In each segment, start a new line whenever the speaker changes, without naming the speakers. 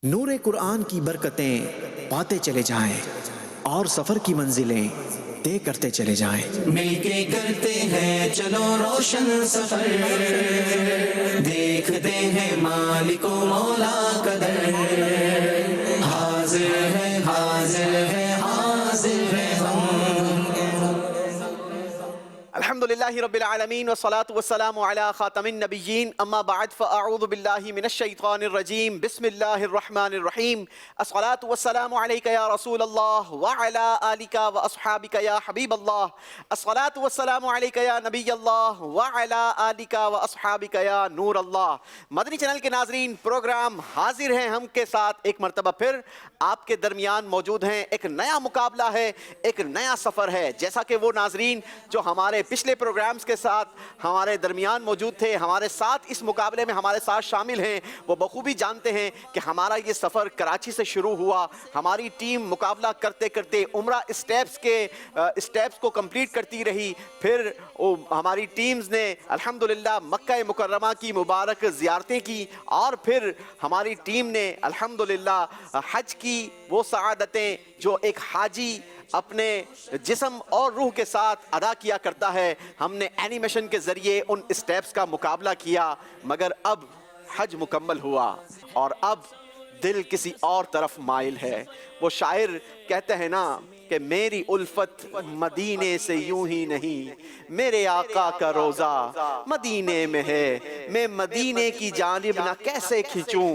نور قرآن کی برکتیں پاتے چلے جائیں اور سفر کی منزلیں طے کرتے چلے جائیں۔
مل کے کرتے ہیں چلو روشن سفر، دیکھتے ہیں مالک و مولا کا در، حاضر ہے حاضر ہے حاضر ہے ہم۔
الحمدللہ رب العالمین والصلاة والسلام علی خاتم النبیین، اما بعد فاعوذ باللہ من الشیطان الرجیم، بسم اللہ الرحمن الرحیم۔ الصلاة والسلام علیک یا رسول اللہ وعلی آلک واصحابک یا حبیب اللہ، الصلاة والسلام علیک یا نبی اللہ وعلی آلک واصحابک یا نور اللہ۔ مدنی چینل کے ناظرین، پروگرام حاضر ہیں ہم کے ساتھ ایک مرتبہ پھر آپ کے درمیان موجود ہیں۔ ایک نیا مقابلہ ہے، ایک نیا سفر ہے، جیسا کہ وہ ناظرین جو ہمارے پچھلے پروگرامز کے ساتھ ہمارے درمیان موجود تھے، ہمارے ساتھ اس مقابلے میں ہمارے ساتھ شامل ہیں، وہ بخوبی جانتے ہیں کہ ہمارا یہ سفر کراچی سے شروع ہوا۔ ہماری ٹیم مقابلہ کرتے کرتے عمرہ اسٹیپس کو کمپلیٹ کرتی رہی، پھر ہماری ٹیمز نے الحمدللہ مکہ مکرمہ کی مبارک زیارتیں کی، اور پھر ہماری ٹیم نے الحمدللہ حج کی وہ سعادتیں جو ایک حاجی اپنے جسم اور روح کے ساتھ ادا کیا کرتا ہے، ہم نے اینیمیشن کے ذریعے ان اسٹیپس کا مقابلہ کیا، مگر اب حج مکمل ہوا اور اب دل کسی اور طرف مائل ہے۔ وہ شاعر کہتے ہیں نا کہ میری الفت مدینے سے یوں ہی نہیں، میرے آقا کا روزہ مدینے میں ہے، میں مدینے کی جانب نہ کیسے کھنچوں،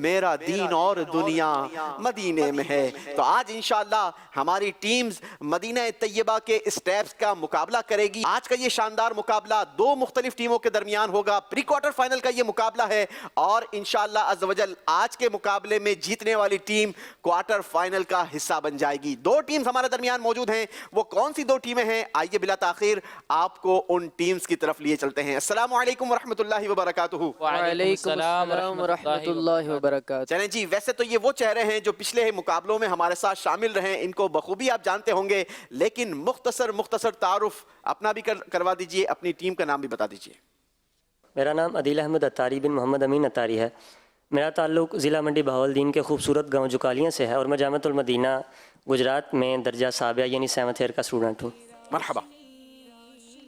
میرا دین اور دنیا مدینے میں ہے۔ تو آج انشاءاللہ ہماری ٹیمز مدینہ طیبہ کے اسٹیپس کا مقابلہ کرے گی۔ آج کا یہ شاندار مقابلہ دو مختلف ٹیموں کے درمیان ہوگا، پری کوارٹر فائنل کا یہ مقابلہ ہے، اور انشاءاللہ عز و جل آج کے مقابلے میں جیتنے والی ٹیم کوارٹر فائنل کا حصہ بن جائے گی۔ دو ٹیمز ہمارے درمیان موجود ہیں، وہ کون سی دو ٹیمیں ہیں؟ آئیے بلا تاخیر آپ کو ان ٹیمز کی طرف لیے چلتے ہیں۔ السلام علیکم ورحمۃ اللہ وبرکاتہ۔
وعلیکم السلام ورحمۃ اللہ وبرکاتہ۔
چلیں جی، ویسے تو یہ وہ چہرے ہیں جو پچھلے مقابلوں میں ہمارے ساتھ شامل رہے، ان کو بخوبی آپ جانتے ہوں گے، لیکن مختصر تعارف اپنا بھی کروا دیجئے، اپنی ٹیم کا نام بھی بتا دیجئے۔
میرا نام عدیل احمد اتاری بن محمد امین اتاری ہے۔ میرا تعلق ضلع منڈی بہاولدین کے خوبصورت گاؤں جکالیاں سے ہے، اور میں جامعۃ المدینہ گجرات میں درجہ سابعہ یعنی 7th ایئر کا اسٹوڈنٹ ہوں۔
مرحبا۔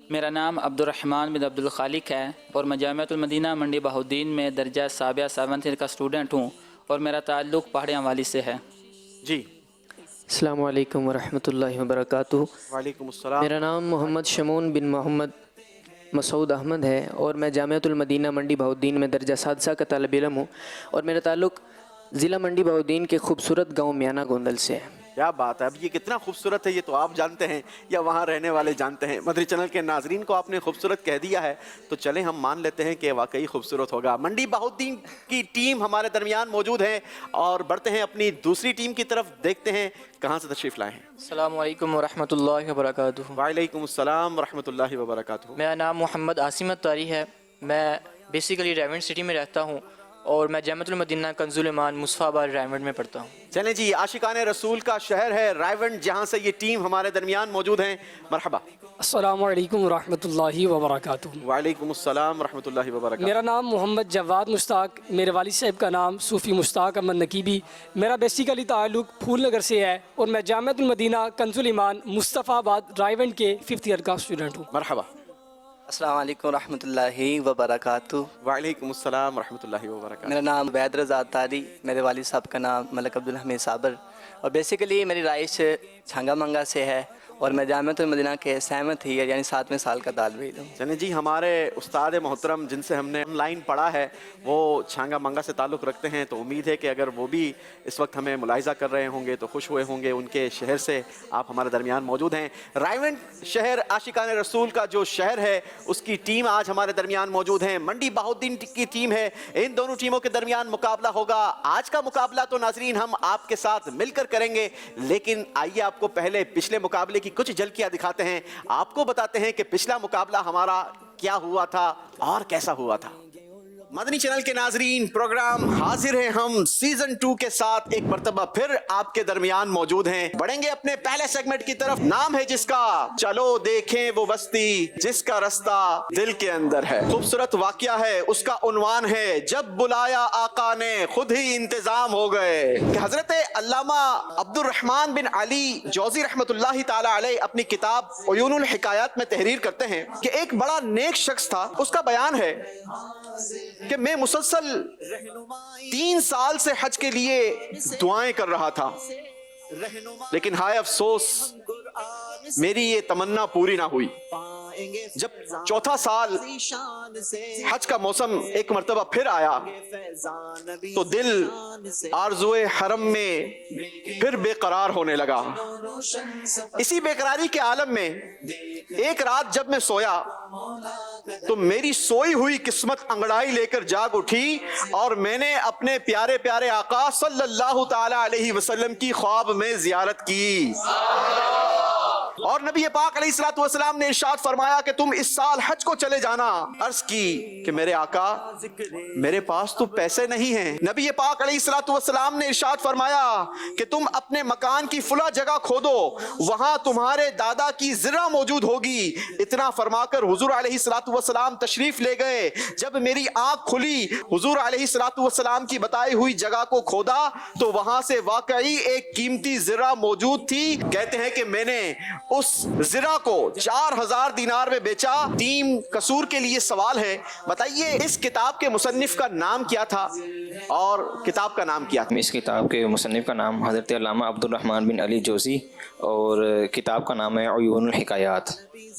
میرا نام عبد الرحمن بن عبد الخالق ہے، اور میں جامعۃ المدینہ منڈی بہاولدین میں درجہ سابعہ 7th ایئر کا اسٹوڈنٹ ہوں، اور میرا تعلق پہاڑیاں والی سے ہے۔
جی
السلام علیکم ورحمۃ اللہ وبرکاتہ۔
وعلیکم السلام۔
میرا نام محمد شمون بن محمد مسعود احمد ہے، اور میں جامعۃ المدینہ منڈی بہاولدین میں درجہ سادسہ کا طالب علم ہوں، اور میرا تعلق ضلع منڈی بہاولدین کے خوبصورت گاؤں میانہ گوندل سے ہے۔
کیا بات ہے، اب یہ کتنا خوبصورت ہے یہ تو آپ جانتے ہیں یا وہاں رہنے والے جانتے ہیں؟ مدری چینل کے ناظرین کو آپ نے خوبصورت کہہ دیا ہے تو چلیں ہم مان لیتے ہیں کہ واقعی خوبصورت ہوگا۔ منڈی بہاولدین کی ٹیم ہمارے درمیان موجود ہے، اور بڑھتے ہیں اپنی دوسری ٹیم کی طرف، دیکھتے ہیں کہاں سے تشریف لائے ہیں۔
السلام علیکم ورحمۃ اللہ وبرکاتہ۔
وعلیکم السلام ورحمۃ اللہ وبرکاتہ۔
میرا نام محمد عاصم اتاری ہے، میں بیسیکلی ریونڈ سٹی میں رہتا ہوں، اور میں جامعۃ المدینہ کنز الایمان مصطفیٰ آباد ریونڈ میں پڑھتا ہوں۔
چلیں جی، عاشقان رسول کا شہر ہے رائیونڈ، جہاں سے یہ ٹیم ہمارے درمیان موجود ہیں۔ مرحبا۔
السلام علیکم ورحمۃ اللہ وبرکاتہ۔
وعلیکم السلام ورحمۃ اللہ وبرکاتہ۔
میرا نام محمد جواد مشتاق، میرے والد صاحب کا نام صوفی مشتاق احمد نقیبی، میرا بیسیکلی تعلق پھول نگر سے ہے، اور میں جامعۃ المدینہ کنز الایمان مصطفیٰ آباد رائیونڈ کے 5th ایئر کا اسٹوڈنٹ ہوں۔
مرحبا۔
السلام علیکم ورحمۃ اللہ وبرکاتہ۔
وعلیکم السلام ورحمۃ اللہ وبرکاتہ۔
میرا نام عبید رضا اتاری، میرے والد صاحب کا نام ملک عبدالحمید صابر، اور بیسیکلی میری رائش چھنگا منگا سے ہے، اور میں جامعۃ المدینہ کے 7th ایئر یعنی 7ویں سال کا طالب علم ہوں۔
چلیں جی، ہمارے استاد محترم جن سے ہم نے آن لائن پڑھا ہے وہ چھانگا منگا سے تعلق رکھتے ہیں، تو امید ہے کہ اگر وہ بھی اس وقت ہمیں ملاحظہ کر رہے ہوں گے تو خوش ہوئے ہوں گے، ان کے شہر سے آپ ہمارے درمیان موجود ہیں۔ رائیونڈ شہر عاشقان رسول کا جو شہر ہے، اس کی ٹیم آج ہمارے درمیان موجود ہیں۔ منڈی بہاولدین کی ٹیم ہے، ان دونوں ٹیموں کے درمیان مقابلہ ہوگا۔ آج کا مقابلہ تو ناظرین ہم آپ کے ساتھ مل کر کریں گے، لیکن آئیے آپ کو پہلے پچھلے مقابلے کی کچھ جھلکیاں دکھاتے ہیں، آپ کو بتاتے ہیں کہ پچھلا مقابلہ ہمارا کیا ہوا تھا اور کیسا ہوا تھا۔ मदनी चैनल के नाजरीन, प्रोग्राम हाजिर हैं हम सीजन 2 के साथ एक मर्तबा फिर आपके दरमियान मौजूद हैं। बढ़ेंगे अपने पहले सेगमेंट की तरफ, नाम है जिसका चलो देखें वो बस्ती जिसका रास्ता दिल के अंदर है। खूबसूरत वाकया है, उसका उन्वान है जब बुलाया आका ने खुद ही इंतजाम हो गए। कि हजरत अल्लामा अब्दुर्रहमान बिन अली जौजी रहमतुल्लाहि ताला अलैह अपनी किताब उयूनुल हिकायात में तहरीर करते हैं कि एक बड़ा नेक शख्स था। उसका बयान है कि मैं मुसलसल 3 साल से हज के लिए दुआएं कर रहा था, लेकिन हाय अफसोस मेरी ये तमन्ना पूरी ना हुई। जब चौथा साल हज का मौसम एक मर्तबा फिर आया तो दिल आरज़ुए हरम में फिर बेकरार होने लगा। इसी बेकरारी के आलम में एक रात जब मैं सोया तो मेरी सोई हुई किस्मत अंगड़ाई लेकर जाग उठी और मैंने अपने प्यारे प्यारे आका सल्लल्लाहु ताला अलैहि वसल्लम की ख्वाब में जियारत की। और नबी पाक अलैहिस्सलातु वस्सलाम ने इरशाद फरमाया कि तुम इस साल हज को चले जाना। अर्ज की कि मेरे आका मेरे पास तो पैसे नहीं हैं। नबी पाक अलैहिस्सलातु वस्सलाम ने इरशाद फरमाया कि तुम अपने मकान की फुला जगह खोदो, वहां तुम्हारे दादा की ज़िरा मौजूद होगी। इतना फरमाकर हुजूर अलैहिस्सलातु वस्सलाम तशरीफ ले गए। जब मेरी आंख खुली, हुजूर अलैहिस्सलातु वस्सलाम की बताई हुई जगह को खोदा तो वहां से वाकई एक कीमती ज़िरा मौजूद थी। कहते हैं कि मैंने उस ज़िरा को 4000 दिनार में बेचा। टीम कसूर के लिए सवाल है, बताइए इस किताब के मुसन्निफ का नाम क्या था और किताब का नाम क्या था?
इस किताब के मुसन्निफ का नाम हज़रत अल्लामा अब्दुर्रहमान बिन अली जौज़ी और किताब का नाम है उयूनुल हिकायात।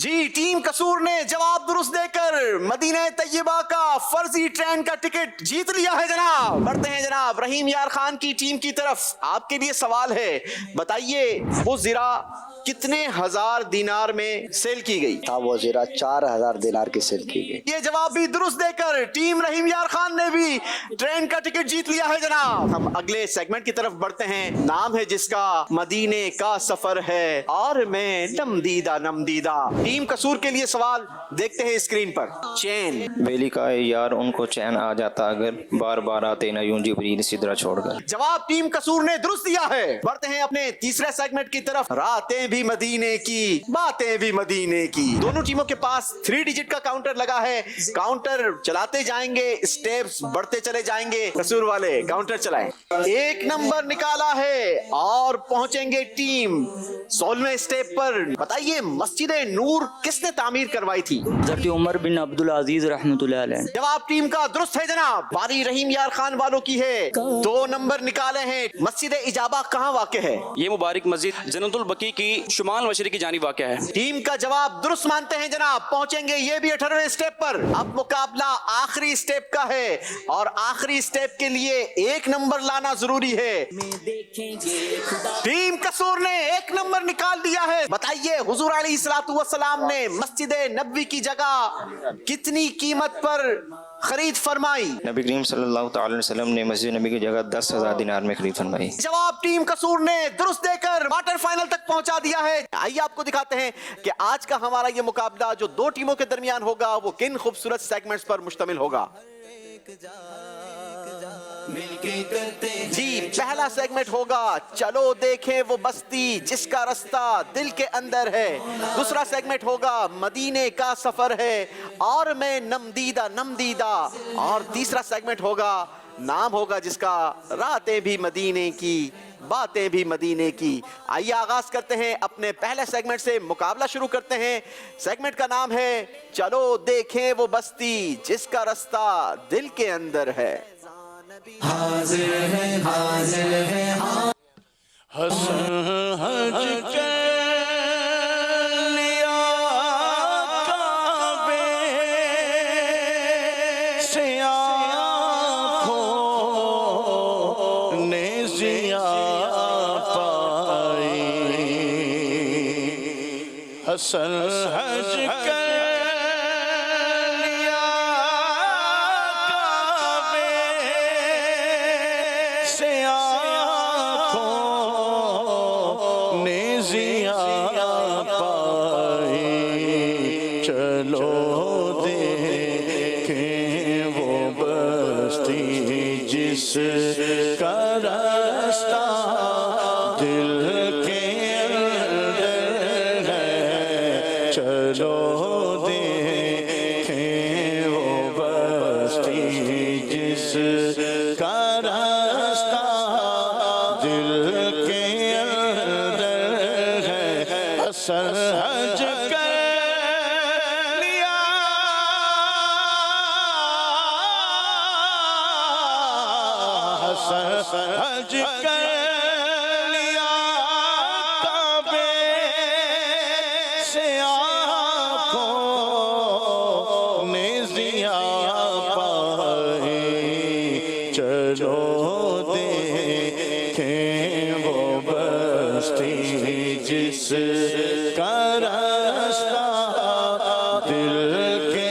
जी, टीम कसूर ने जवाब दुरुस्त देकर मदीना तैयबा का फर्जी ट्रेन का टिकट जीत लिया है जनाब। बढ़ते हैं जनाब रहीम यार खान की टीम की तरफ। आपके लिए सवाल है, बताइए वो ज़िरा कितने हजार दिनार में सेल की गई?
था वो ज़िरा 4000 दिनार की सेल की गई।
ये जवाब भी दुरुस्त देकर टीम रहीम यार खान ने भी ट्रेन का टिकट जीत लिया है जनाब। हम अगले सेगमेंट की तरफ बढ़ते हैं, नाम है जिसका मदीने का सफर है और मैं नमदीदा नमदीदा। टीम कसूर के लिए सवाल देखते हैं स्क्रीन पर। चैन
बेली का यार उनको चैन आ जाता अगर बार बार आते न यूं जिब्रील सिदरा छोड़कर।
जवाब टीम कसूर ने दुरुस्त दिया है। बढ़ते हैं अपने तीसरे सेगमेंट की तरफ, रातें भी मदीने की बातें भी मदीने की। दोनों टीमों के पास 3 डिजिट का काउंटर लगा है। काउंटर चलाते जाएंगे, स्टेप्स बढ़ते चले जाएंगे। कसूर वाले काउंटर चलाएं। 1 नंबर निकाला है और पहुंचेंगे टीम 16वें स्टेप पर। बताइए मस्जिद नूर किसने तामीर करवाई थी?
हज़रत उमर बिन अब्दुल अजीज रहमतुल्लाह अलैह।
जवाब टीम का दुरुस्त है जनाब। बारी रहीम यार खान वालों की है। 2 नंबर निकाले हैं। मस्जिद इजाबा कहाँ वाक़ है?
ये मुबारक मस्जिद जन्नतुल बकी की शुमाल मशरिक की जानिब वाक़ है।
टीम का जवाब दुरुस्त मानते हैं जनाब। पहुंचेंगे ये भी 18वें स्टेप पर। अब मुकाबला आखिरी स्टेप का है और आखिरी स्टेप के लिए 1 नंबर लाना जरूरी है। टीम कसूर ने 1 नंबर निकाल दिया है। बताइए हुजूर अलैहिस्सलातु वस्सलाम ने मस्जिद नबवी की जगह कितनी कीमत पर खरीद फरमाई?
नबी करीम सल्लल्लाहु अलैहि वसल्लम ने मस्जिद नबी की जगह 10,000 दिनार में खरीद फरमाई।
जवाब टीम कसूर ने दुरुस्त देकर क्वार्टर फाइनल तक पहुंचा दिया है। आइए आपको दिखाते हैं कि आज का हमारा ये मुकाबला जो 2 टीमों के दरमियान होगा वो किन खूबसूरत सेगमेंट्स पर मुश्तमिल होगा। जी, पहला सेगमेंट होगा चलो देखें वो बस्ती जिसका रास्ता दिल के अंदर है। दूसरा सेगमेंट होगा मदीने का सफर है और मैं नमदीदा नमदीदा। और तीसरा सेगमेंट होगा नाम होगा जिसका रातें भी मदीने की बातें भी मदीने की। आइए आगाज करते हैं अपने पहले सेगमेंट से, मुकाबला शुरू करते हैं। सेगमेंट का नाम है चलो देखें वो बस्ती जिसका रास्ता दिल के अंदर है।
हाजिर है हाजिर है
हसन हज कर लिया काबे से आँखों ने जिया पाई। हसन हज कर चलो देखें वो रास्ता दिल के अंदर है, चलो देखें वो बस्ती जिसका रास्ता दिल के अंदर है। असल हज कर लिया हज कर लिया काबे से आँखों ने जिया पाए, चलो देखें वो बस्ती जिसका रास्ता दिल के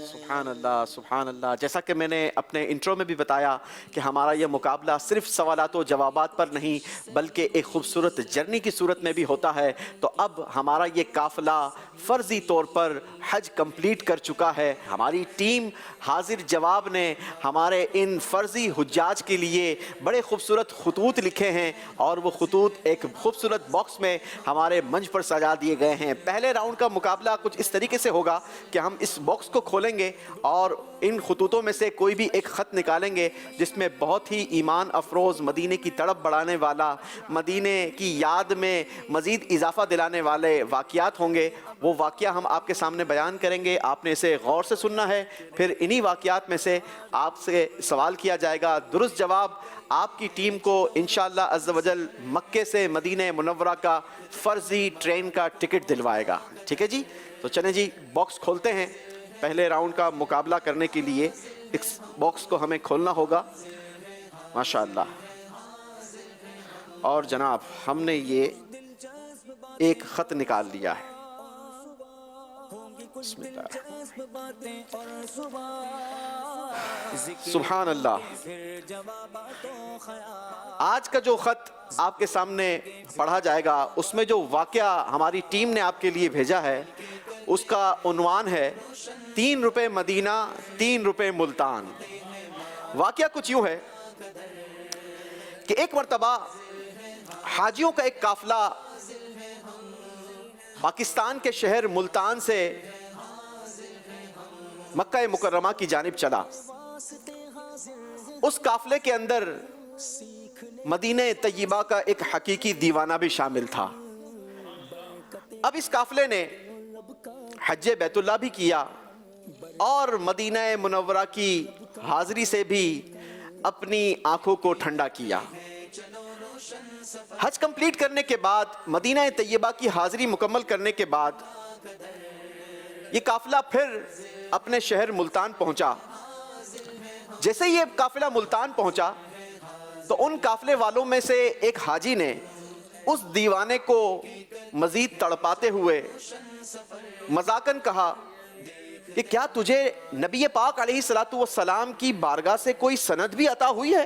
सुभान अल्लाह, सुभान अल्लाह। जैसा कि मैंने अपने इंट्रो में भी बताया कि हमारा ये मुकाबला सिर्फ सवालात व जवाबात पर नहीं बल्कि एक खूबसूरत जर्नी की सूरत में भी होता है। तो अब हमारा ये काफ़िला फ़र्ज़ी तौर पर हज कंप्लीट कर चुका है। हमारी टीम हाजिर जवाब ने हमारे इन फ़र्ज़ी हुज्जाज के लिए बड़े खूबसूरत खतूत लिखे हैं और वो खतूत एक खूबसूरत बॉक्स में हमारे मंच पर सजा दिए गए हैं। पहले राउंड का मुकाबला कुछ इस तरीके से होगा कि हम इस बॉक्स को खोलेंगे और इन खतूतों में से कोई भी एक ख़त निकालेंगे जिसमें बहुत ही ईमान अफरोज़, मदीने की तड़प बढ़ाने वाला, मदीने की याद में मज़ीद इजाफ़ा दिलाने वाले वाक़यात होंगे। वो वाक़या हम आपके सामने बयान करेंगे, आपने इसे गौर से सुनना है। फिर इन्हीं वाक़यात में से आपसे सवाल किया जाएगा, दुरुस्त जवाब आपकी टीम को इंशाअल्लाह अज़्ज़ वजल मक्के से मदीने मुनव्वरा का फ़र्ज़ी ट्रेन का टिकट दिलवाएगा। ठीक है जी, तो चलें जी बॉक्स खोलते हैं। पहले राउंड का मुकाबला करने के लिए इस बॉक्स को हमें खोलना होगा। माशाअल्लाह। और जनाब हमने ये एक ख़त निकाल लिया है। सुभान अल्लाह। आज का जो ख़त आपके सामने पढ़ा जाएगा उसमें जो वाक़या हमारी टीम ने आपके लिए भेजा है उसका उन्वान है 3 रुपए मदीना 3 रुपए मुल्तान। वाक़या कुछ यूँ है कि एक मरतबा हाजियों का एक काफ़िला पाकिस्तान के शहर मुल्तान से मक्का मुकर्रमा की जानिब चला। उस काफ़िले के अंदर मदीने तय्यबा का एक हकीकी दीवाना भी शामिल था। अब इस काफ़िले ने हज्जे बैतुल्लाह भी किया और मदीना मुनव्वरा की हाज़री से भी अपनी आंखों को ठंडा किया। हज कंप्लीट करने के बाद, मदीना तय्यबा की हाज़री मुकम्मल करने के बाद ये काफ़िला फिर अपने शहर मुल्तान पहुंचा। जैसे ही ये काफ़िला मुल्तान पहुंचा तो उन काफ़िले वालों में से एक हाजी ने उस दीवाने को मज़ीद तड़पाते हुए मजाकन कहा कि क्या तुझे नबी पाक अलैहिस्सलातु वस्सलाम की बारगाह से कोई सनद भी अता हुई है?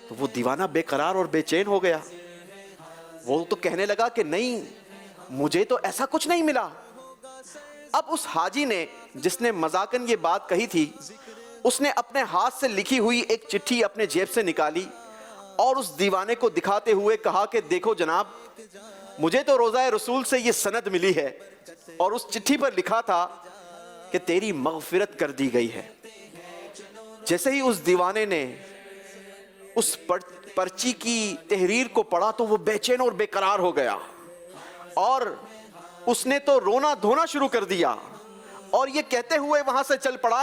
तो वो दीवाना बेकरार और बेचैन हो गया। वो तो कहने लगा कि नहीं, मुझे तो ऐसा कुछ नहीं मिला। अब उस हाजी ने जिसने मजाकन ये बात कही थी उसने अपने हाथ से लिखी हुई एक चिट्ठी अपने जेब से निकाली और उस दीवाने को दिखाते हुए कहा कि देखो जनाब, मुझे तो रोज़ा रसूल से ये सनद मिली है और उस चिट्ठी पर लिखा था कि तेरी मग़फ़िरत कर दी गई है। जैसे ही उस दीवाने ने उस पर्ची की तहरीर को पढ़ा तो वो बेचैन और बेकरार हो गया और उसने तो रोना धोना शुरू कर दिया और ये कहते हुए वहां से चल पड़ा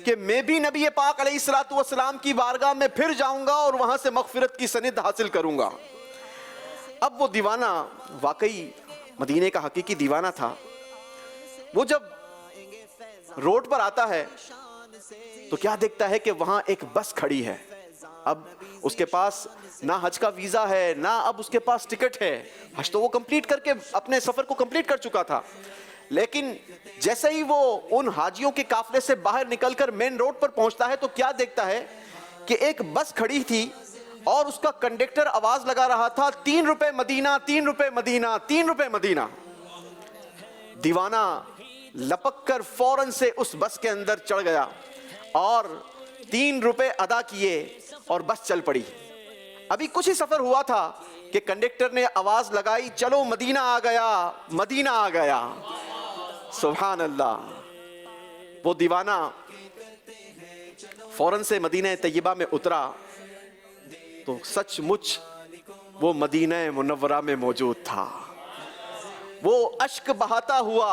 कि मैं भी नबी पाक अलैहिस्सलातु वस्सलाम की बारगाह में फिर जाऊंगा और वहां से मग़फ़िरत की सनद हासिल करूंगा। अब वो दीवाना वाकई मदीने का हकीकी दीवाना था। वो जब रोड पर आता है तो क्या देखता है कि वहां एक बस खड़ी है। अब उसके पास ना हज का वीज़ा है, ना अब उसके पास टिकट है। हज तो वो कंप्लीट करके अपने सफ़र को कंप्लीट कर चुका था, लेकिन जैसे ही वो उन हाजियों के काफले से बाहर निकलकर मेन रोड पर पहुंचता है तो क्या देखता है कि एक बस खड़ी थी और उसका कंडक्टर आवाज लगा रहा था 3 रुपए मदीना 3 रुपए मदीना 3 रुपए मदीना। दीवाना लपक कर फौरन से उस बस के अंदर चढ़ गया और 3 रुपए अदा किए और बस चल पड़ी। अभी कुछ ही सफर हुआ था कि कंडक्टर ने आवाज लगाई, चलो मदीना आ गया, मदीना आ गया। सुभान अल्लाह। वो दीवाना फौरन से मदीना तैयबा में उतरा तो सचमुच वो मदीना मुनव्वरा में मौजूद था। वो अश्क बहाता हुआ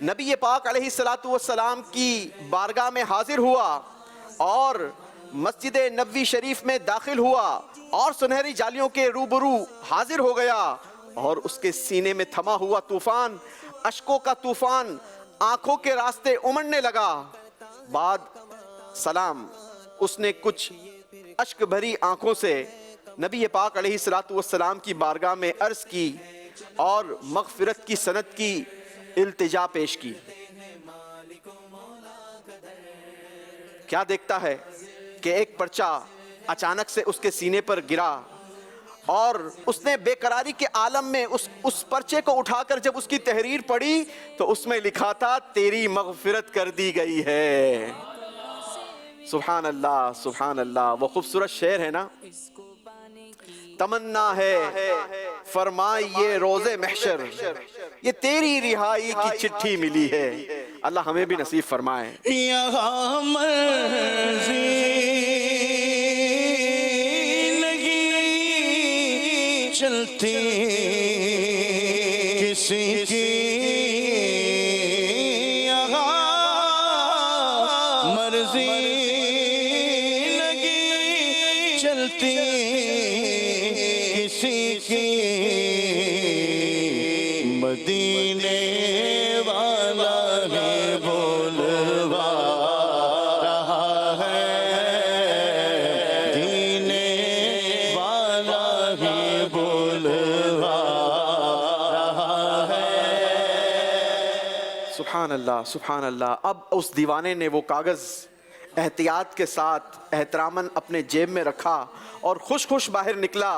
नबी पाक अलैहिस्सलातु वस्सलाम की बारगाह में हाजिर हुआ और मस्जिद नबवी शरीफ में दाखिल हुआ और सुनहरी जालियों के रूबरू हाजिर हो गया और उसके सीने में थमा हुआ तूफान, अश्कों का तूफान आंखों के रास्ते उमड़ने लगा। बाद सलाम उसने कुछ अश्क भरी आंखों से नबी पाक अलैहिस्सलातु वस्सलाम की बारगाह में अर्ज की और मग़फ़िरत की सनत की इल्तिजा पेश की। क्या देखता है कि एक पर्चा अचानक से उसके सीने पर गिरा और उसने बेकरारी के आलम में उस पर्चे को उठाकर जब उसकी तहरीर पढ़ी तो उसमें लिखा था, तेरी मग़फ़िरत कर दी गई है। सुभान अल्लाह, सुभान अल्लाह। वो खूबसूरत शेर है ना, तमन्ना है फरमाइए रोज़े महशर, ये तेरी रिहाई की चिट्ठी मिली है। अल्लाह हमें भी नसीब फरमाए।
यहाँ मर्ज़ी नहीं चलती किसी की, यहाँ मर्ज़ी नहीं चलती किसी की, मदीने वाला है बोलवा रहा है, दीने वाला है बोलवा रहा है।
सुभान अल्लाह, सुभान अल्लाह। अब उस दीवाने ने वो कागज़ एहतियात के साथ एहतरामन अपने जेब में रखा और खुश खुश बाहर निकला।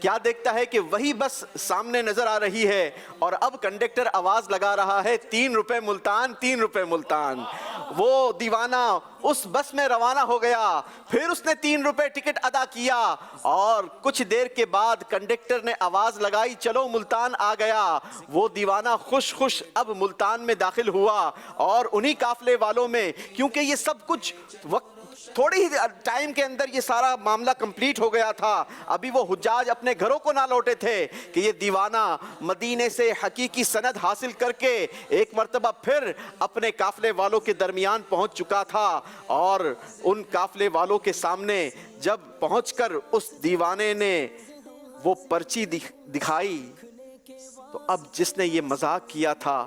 क्या देखता है कि वही बस सामने नजर आ रही है और अब कंडक्टर आवाज लगा रहा है, 3 रुपए मुल्तान, 3 रुपए मुल्तान। वो दीवाना उस बस में रवाना हो गया, फिर उसने 3 रुपए टिकट अदा किया और कुछ देर के बाद कंडक्टर ने आवाज लगाई, चलो मुल्तान आ गया। वो दीवाना खुश खुश अब मुल्तान में दाखिल हुआ और उन्हीं काफले वालों में, क्योंकि ये सब कुछ वक्त थोड़ी ही टाइम के अंदर ये सारा मामला कंप्लीट हो गया था, अभी वो हुज्जाज अपने घरों को ना लौटे थे कि ये दीवाना मदीने से हकीकी सनद हासिल करके एक मर्तबा फिर अपने काफले वालों के दरमियान पहुंच चुका था। और उन काफले वालों के सामने जब पहुंचकर उस दीवाने ने वो पर्ची दिखाई तो अब जिसने ये मजाक किया था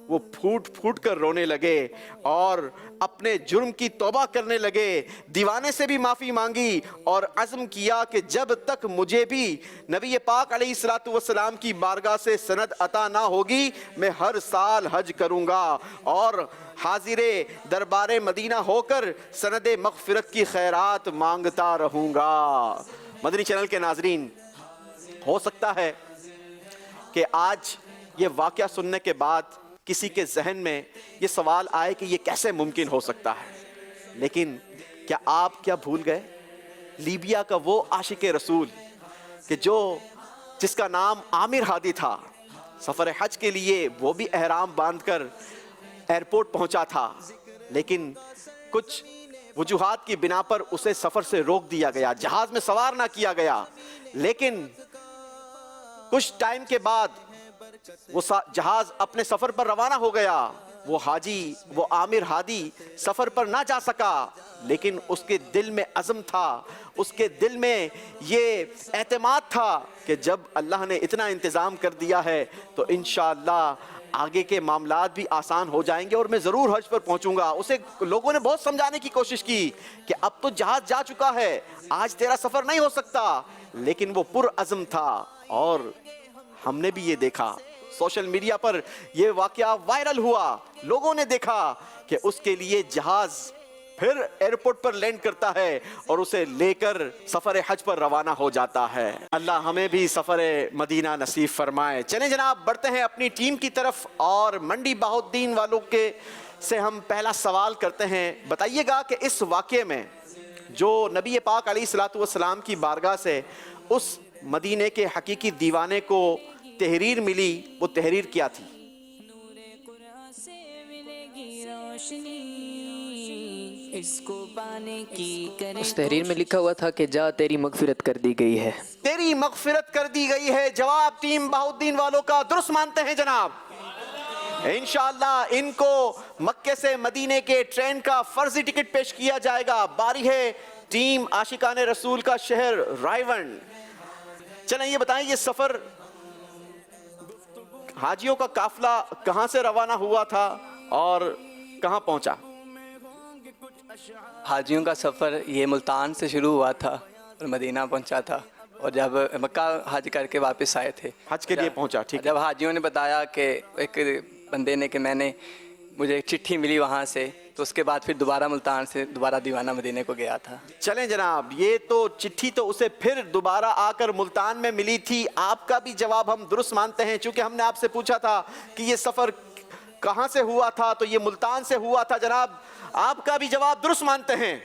वो फूट फूट कर रोने लगे और अपने जुर्म की तौबा करने लगे। दीवाने से भी माफ़ी मांगी और अज़्म किया कि जब तक मुझे भी नबी पाक अलैहिस्सलातु वस्सलाम की बारगाह से सनद अता ना होगी मैं हर साल हज करूँगा और हाजिरे दरबार मदीना होकर सनद मग़फ़िरत की खैरात मांगता रहूँगा। मदनी चैनल के नाज़रीन, हो सकता है कि आज ये वाक़या सुनने के बाद किसी के जहन में ये सवाल आए कि ये कैसे मुमकिन हो सकता है, लेकिन क्या भूल गए लीबिया का वो आशिक रसूल कि जिसका नाम आमिर हादी था, सफ़र हज के लिए वो भी एहराम बांधकर एयरपोर्ट पहुंचा था, लेकिन कुछ वजूहात की बिना पर उसे सफ़र से रोक दिया गया, जहाज़ में सवार ना किया गया। लेकिन कुछ टाइम के बाद वो जहाज अपने सफर पर रवाना हो गया। वो आमिर हादी सफर पर ना जा सका, लेकिन उसके दिल में अज़्म था, उसके दिल में ये एतमाद था कि जब अल्लाह ने इतना इंतज़ाम कर दिया है तो इंशाअल्लाह आगे के मामलात भी आसान हो जाएंगे और मैं ज़रूर हज पर पहुंचूंगा। उसे लोगों ने बहुत समझाने की कोशिश की कि अब तो जहाज जा चुका है, आज तेरा सफर नहीं हो सकता, लेकिन वो पुरअज़्म था। और हमने भी ये देखा, सोशल मीडिया पर ये वाकया वायरल हुआ, लोगों ने देखा कि उसके लिए जहाज پھر ایئرپورٹ پر لینڈ کرتا ہے اور اسے لے کر سفر حج پر روانہ ہو جاتا ہے۔ اللہ ہمیں بھی سفر مدینہ نصیب فرمائے۔ چلیں جناب بڑھتے ہیں اپنی ٹیم کی طرف اور منڈی بہاؤالدین والوں کے سے ہم پہلا سوال کرتے ہیں۔ بتائیے گا کہ اس واقعے میں جو نبی پاک علیہ الصلوۃ والسلام کی بارگاہ سے اس مدینے کے حقیقی دیوانے کو تحریر ملی، وہ تحریر کیا تھی؟
اس تحریر میں لکھا ہوا تھا کہ جا تیری مغفرت کر دی گئی ہے۔
تیری مغفرت کر دی گئی ہے۔ جواب ٹیم بہاؤالدین والوں کا درست مانتے ہیں جناب؟ انشاءاللہ ان کو مکے سے مدینے کے ٹرین کا فرضی ٹکٹ پیش کیا جائے گا۔ باری ہے ٹیم عاشقان رسول کا شہر رائیونڈ۔ چلیں یہ بتائیں، یہ سفر حاجیوں کا قافلہ کہاں سے روانہ ہوا تھا اور کہاں پہنچا؟
حاجیوں کا سفر یہ ملتان سے شروع ہوا تھا اور مدینہ پہنچا تھا، اور جب مکہ حج کر کے واپس آئے تھے
حج کے لیے پہنچا، ٹھیک۔
جب حاجیوں نے بتایا کہ ایک بندے نے کہ مجھے ایک چٹھی ملی وہاں سے، تو اس کے بعد پھر دوبارہ ملتان سے دوبارہ دیوانہ مدینے کو گیا تھا۔
چلیں جناب، یہ تو چٹھی تو اسے پھر دوبارہ آ کر ملتان میں ملی تھی۔ آپ کا بھی جواب ہم درست مانتے ہیں، چونکہ ہم نے آپ سے پوچھا تھا کہ یہ سفر کہاں سے ہوا تھا، تو یہ ملتان سے ہوا تھا۔ جناب آپ کا بھی جواب درست مانتے ہیں۔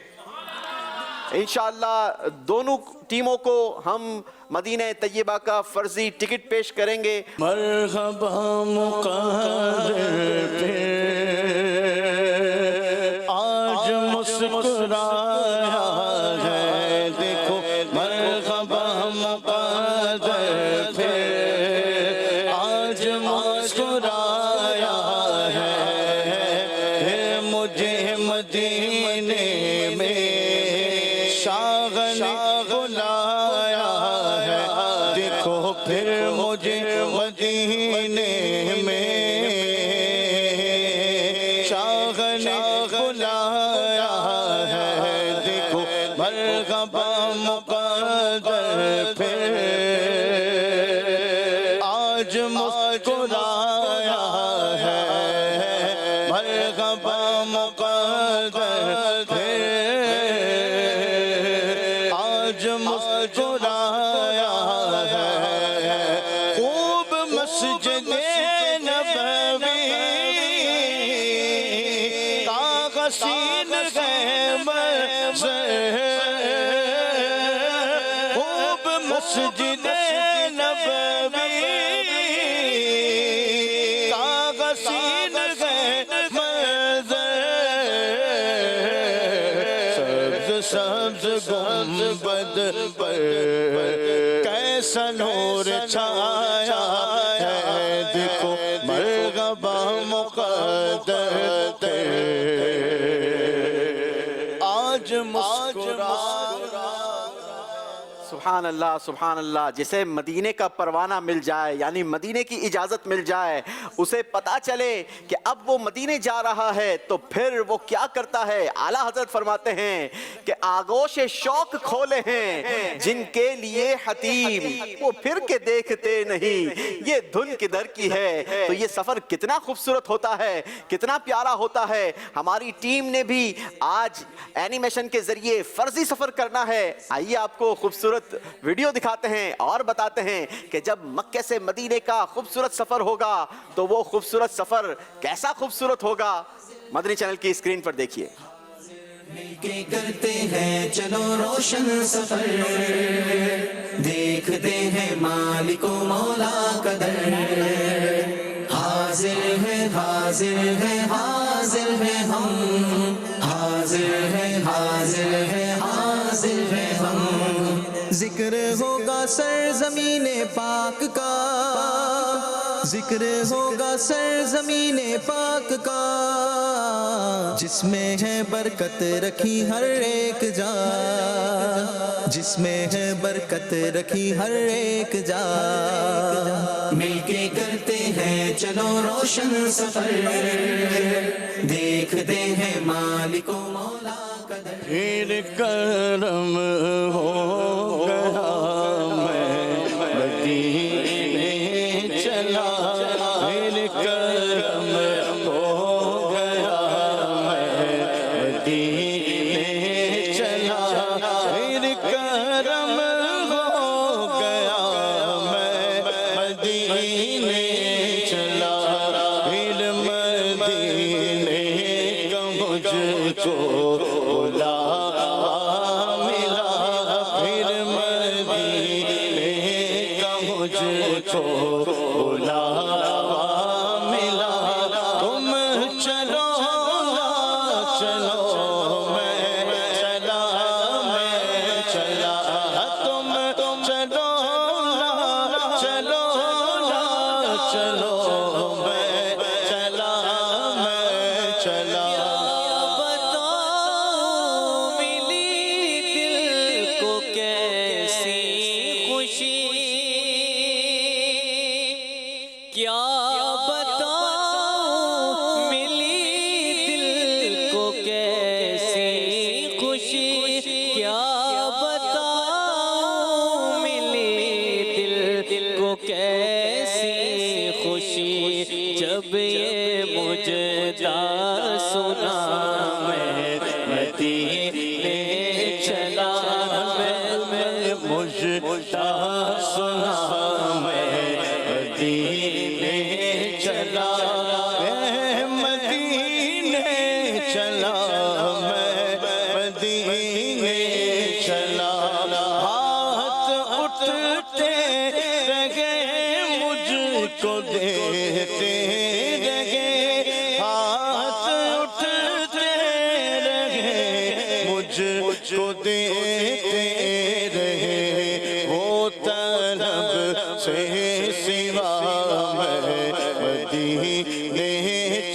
انشاءاللہ دونوں ٹیموں کو ہم مدینہ طیبہ کا فرضی ٹکٹ پیش کریں گے۔
مرحبا مقدر پہ آج مسکرایا ہے، دیکھو مرحبا مقدر پہ آج مسکرایا ہے، مجھے مدینے میں شاغ نے بلایا ہے، دیکھو پھر مجھے مدینے میں شاغ نے بلایا ہے، دیکھو مرحبا مقدر پھر آج مسکرایا ہے، مرحبا مقدر پھر آج مسکرایا ہے، خوب مسجد نبوی کا حسین ہے منظر، خوب مسجد نبوی کا حسین ہے منظر، سبز سبز گنبد پر کیسا نور چھایا ہے، دیکھو مرحبا مقدر پہ آج مسکرایا۔
سبحان اللہ سبحان اللہ، جسے مدینے کا پروانہ مل جائے، یعنی مدینے کی اجازت مل جائے، اسے پتا چلے کہ اب وہ مدینے جا رہا ہے، تو پھر وہ کیا کرتا ہے؟ اعلیٰ حضرت فرماتے ہیں کہ آغوش شوق کھولے ہیں جن کے لیے حتیم، وہ پھر کے دیکھتے نہیں یہ دھن کدھر کی ہے۔ تو یہ سفر کتنا خوبصورت ہوتا ہے، کتنا پیارا ہوتا ہے۔ ہماری ٹیم نے بھی آج اینیمیشن کے ذریعے فرضی سفر کرنا ہے۔ آئیے آپ کو خوبصورت ویڈیو دکھاتے ہیں اور بتاتے ہیں کہ جب مکے سے مدینے کا خوبصورت سفر ہوگا تو وہ خوبصورت سفر کیسا خوبصورت ہوگا۔ مدنی چینل کی اسکرین پر دیکھیے۔
مل کے کرتے ہیں چلو روشن سفر، دیکھتے ہیں مالک و مولا کا در، حاضر ہے حاضر ہے حاضر ہے ہم، حاضر ہے حاضر ہے حاضر ہے ہم، ذکر ہوگا سرزمین پاک کا، ذکر ہوگا سرزمین پاک کا، جس میں ہے برکت رکھی ہر ایک جا، جس میں ہے برکت رکھی ہر ایک جا، مل کے کرتے ہیں چلو روشن سفر، دیکھتے ہیں مالک و مولا کا در،
پھر کرم ہو گیا میں مدینے چلا، پھر کرم ہو گیا میں مدینے मुझको बुलावा मिला, फिर मदीने का मुझको बुलावा मिला। तुम चलो ना चलो, मैं चला, तुम चलो ना चलो, चलो मैं चला।
मिली दिल को कैसी खुशी, क्या बताऊं मिली दिल को कैसी खुशी, क्या बताऊं मिली दिल को कैसी खुशी, जब ये मुझदा सुना मैं मदीने चला, मैं
मुझदा सुना मैं मदीने चला, मैं मदीने चला, मैं मदीने चला। हाथ उठते रहे मुझको देते रहे, हाथ उठते रहे मुझको देते रहे, वो तलब से सिवा मैं मदीने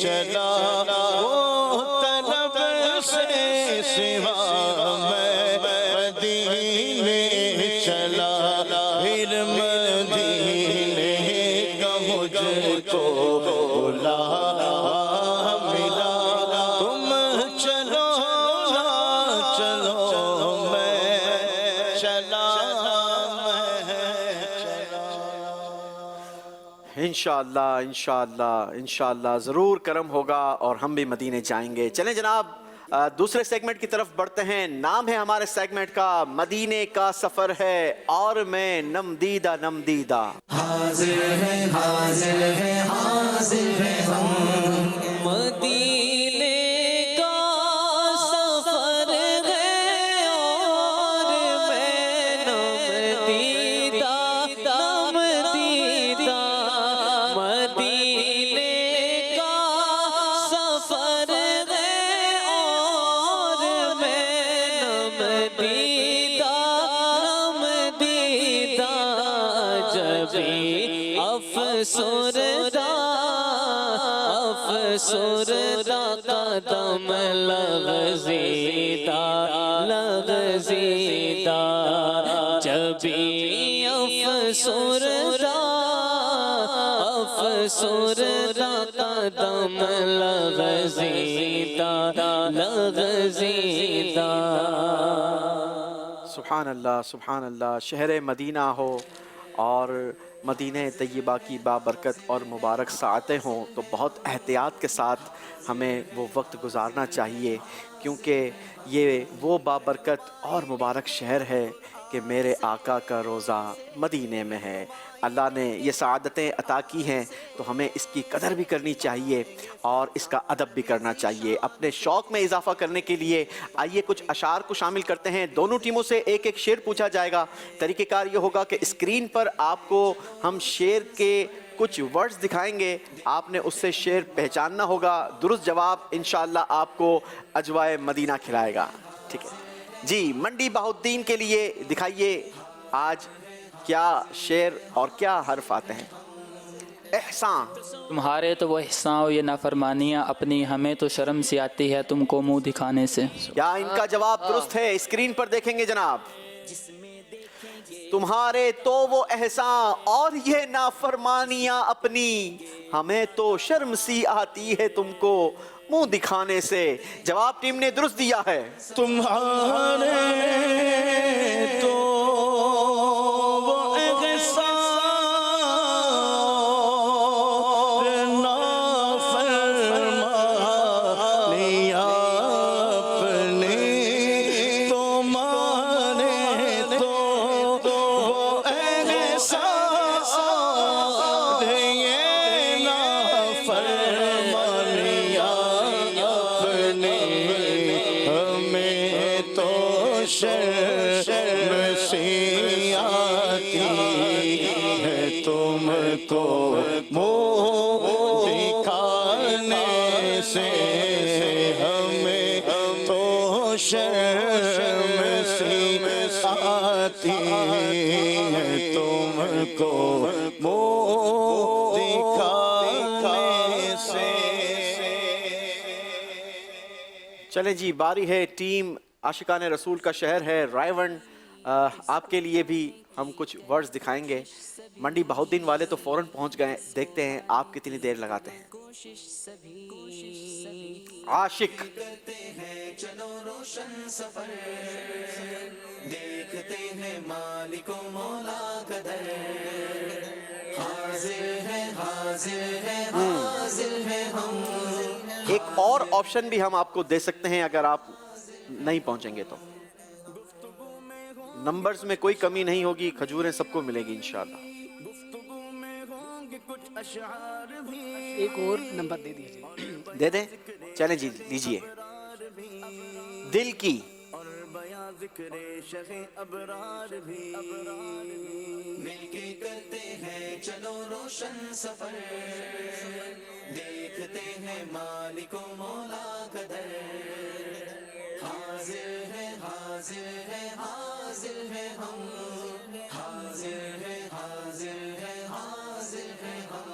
चला, वो तलब से सिवा मैं मदीने चला, फिर मदीने का मुझको बुलावा मिला। तुम चलो ना चलो, मैं चला,
इंशाअल्लाह इंशाअल्लाह इंशाअल्लाह ज़रूर करम होगा और हम भी मदीने जाएंगे। चलें जनाब, दूसरे सेगमेंट की तरफ बढ़ते हैं। नाम है हमारे सेगमेंट का मदीने का सफ़र है और मैं नमदीदा नमदीदा।
हाजिर है हाजिर है हाजिर है हम, मदीने का सफर है और मैं नमदीदा नमदीदा, मदीने का सफर है और मैं नमदीदा नमदीदा, जब अफसरदा अफसरदा कदम लग़ज़ीदा लग़ज़ीदा, जब अफसरदा अफसरदा कदम लग़ज़ीदा लग़ज़ीदा।
सुभान अल्लाह सुभान अल्लाह। शहर मदीना हो और मदीने तय्यबा की बाबरकत और मुबारक साअतें हों तो बहुत एहतियात के साथ हमें वो वक्त गुजारना चाहिए, क्योंकि ये वो बाबरकत और मुबारक शहर है कि मेरे आका का रोज़ा मदीने में है। अल्लाह ने ये सआदतें अता की हैं तो हमें इसकी कदर भी करनी चाहिए और इसका अदब भी करना चाहिए। अपने शौक़ में इजाफ़ा करने के लिए आइए कुछ अशार को शामिल करते हैं। दोनों टीमों से एक एक शेर पूछा जाएगा। तरीक़ेकार ये होगा कि स्क्रीन पर आपको हम शेर के कुछ वर्ड्स दिखाएंगे, आपने उससे शेर पहचानना होगा। दुरुस्त जवाब इंशाअल्लाह आपको अजवाए मदीना खिलाएगा। ठीक है जी, मंडी बहाउद्दीन के लिए दिखाइए आज क्या शेर और क्या हर्फ आते हैं। एहसान।
तुम्हारे तो वो एहसान और ये नाफरमानियाँ अपनी, हमें तो शर्म सी आती है तुमको मुंह दिखाने से।
क्या इनका जवाब दुरुस्त है? स्क्रीन पर देखेंगे जनाब। तुम्हारे तो वो एहसान और ये नाफरमानियाँ अपनी, हमें तो शर्म सी आती है तुमको मुंह दिखाने से। जवाब टीम ने दुरुस्त दिया है।
तुम्हारे तो वो एहसान नाफरमानियाँ अपनी, तुम्हारे तो वो एहसान ये नाफरमानियाँ अपनी, शर्म सी आती है तुमको मुँह दिखाने से, हमें तो शर्म सी आती है तुमको मुँह दिखाने से।
चलें जी, बारी है टीम आशिकान रसूल का शहर है रायवन। आपके लिए भी हम कुछ वर्ड्स दिखाएंगे। मंडी बहाउद्दीन वाले तो फौरन पहुंच गए, देखते हैं आप कितनी देर लगाते हैं। आशिक
चलो रोशन सफर, देखते हैं मालिको मौला कदर, हाजिर है हाजिर है हाजिर है हम।
एक और ऑप्शन भी हम आपको दे सकते हैं अगर आप नहीं पहुंचेंगे तो। नंबर्स में कोई कमी नहीं होगी, खजूरें सबको मिलेगी इंशाल्लाह।
एक और नंबर दे दीजिए।
दे दें? चलें जी, लीजिए। दिल की
मिलके करते हैं चलो रोशन सफर, देखते हैं मालिको मौला कदर, हाजिर है हाजिर है हाजिर है हम, हाजिर है हाजिर है हाजिर है हम।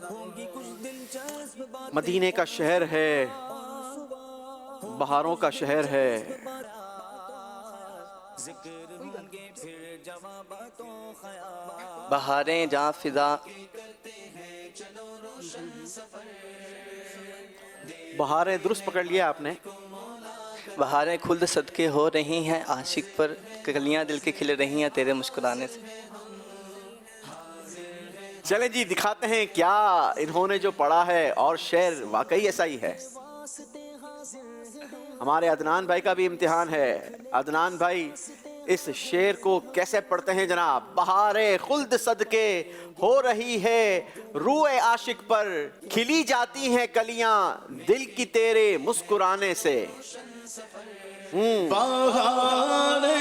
होंगी कुछ दिलचस्प बातें,
मदीने का शहर है, बहारों का शहर है।
बहारें जहाँ फिजा,
बहारें दुरुस्त पकड़ लिया आपने।
बहारें खुल्द सदके हो रही हैं आशिक पर, कलियां दिल के खिल रही हैं तेरे मुस्कुराने से।
चलें जी, दिखाते हैं क्या इन्होंने जो पढ़ा है, और शेर वाकई ऐसा ही है। हमारे अदनान भाई का भी इम्तिहान है। अदनान भाई इस शेर को कैसे पढ़ते हैं जनाब? बहारे खुल्द सदके हो रही है रूए आशिक पर, खिली जाती हैं कलियां दिल की तेरे मुस्कुराने से।
बहारे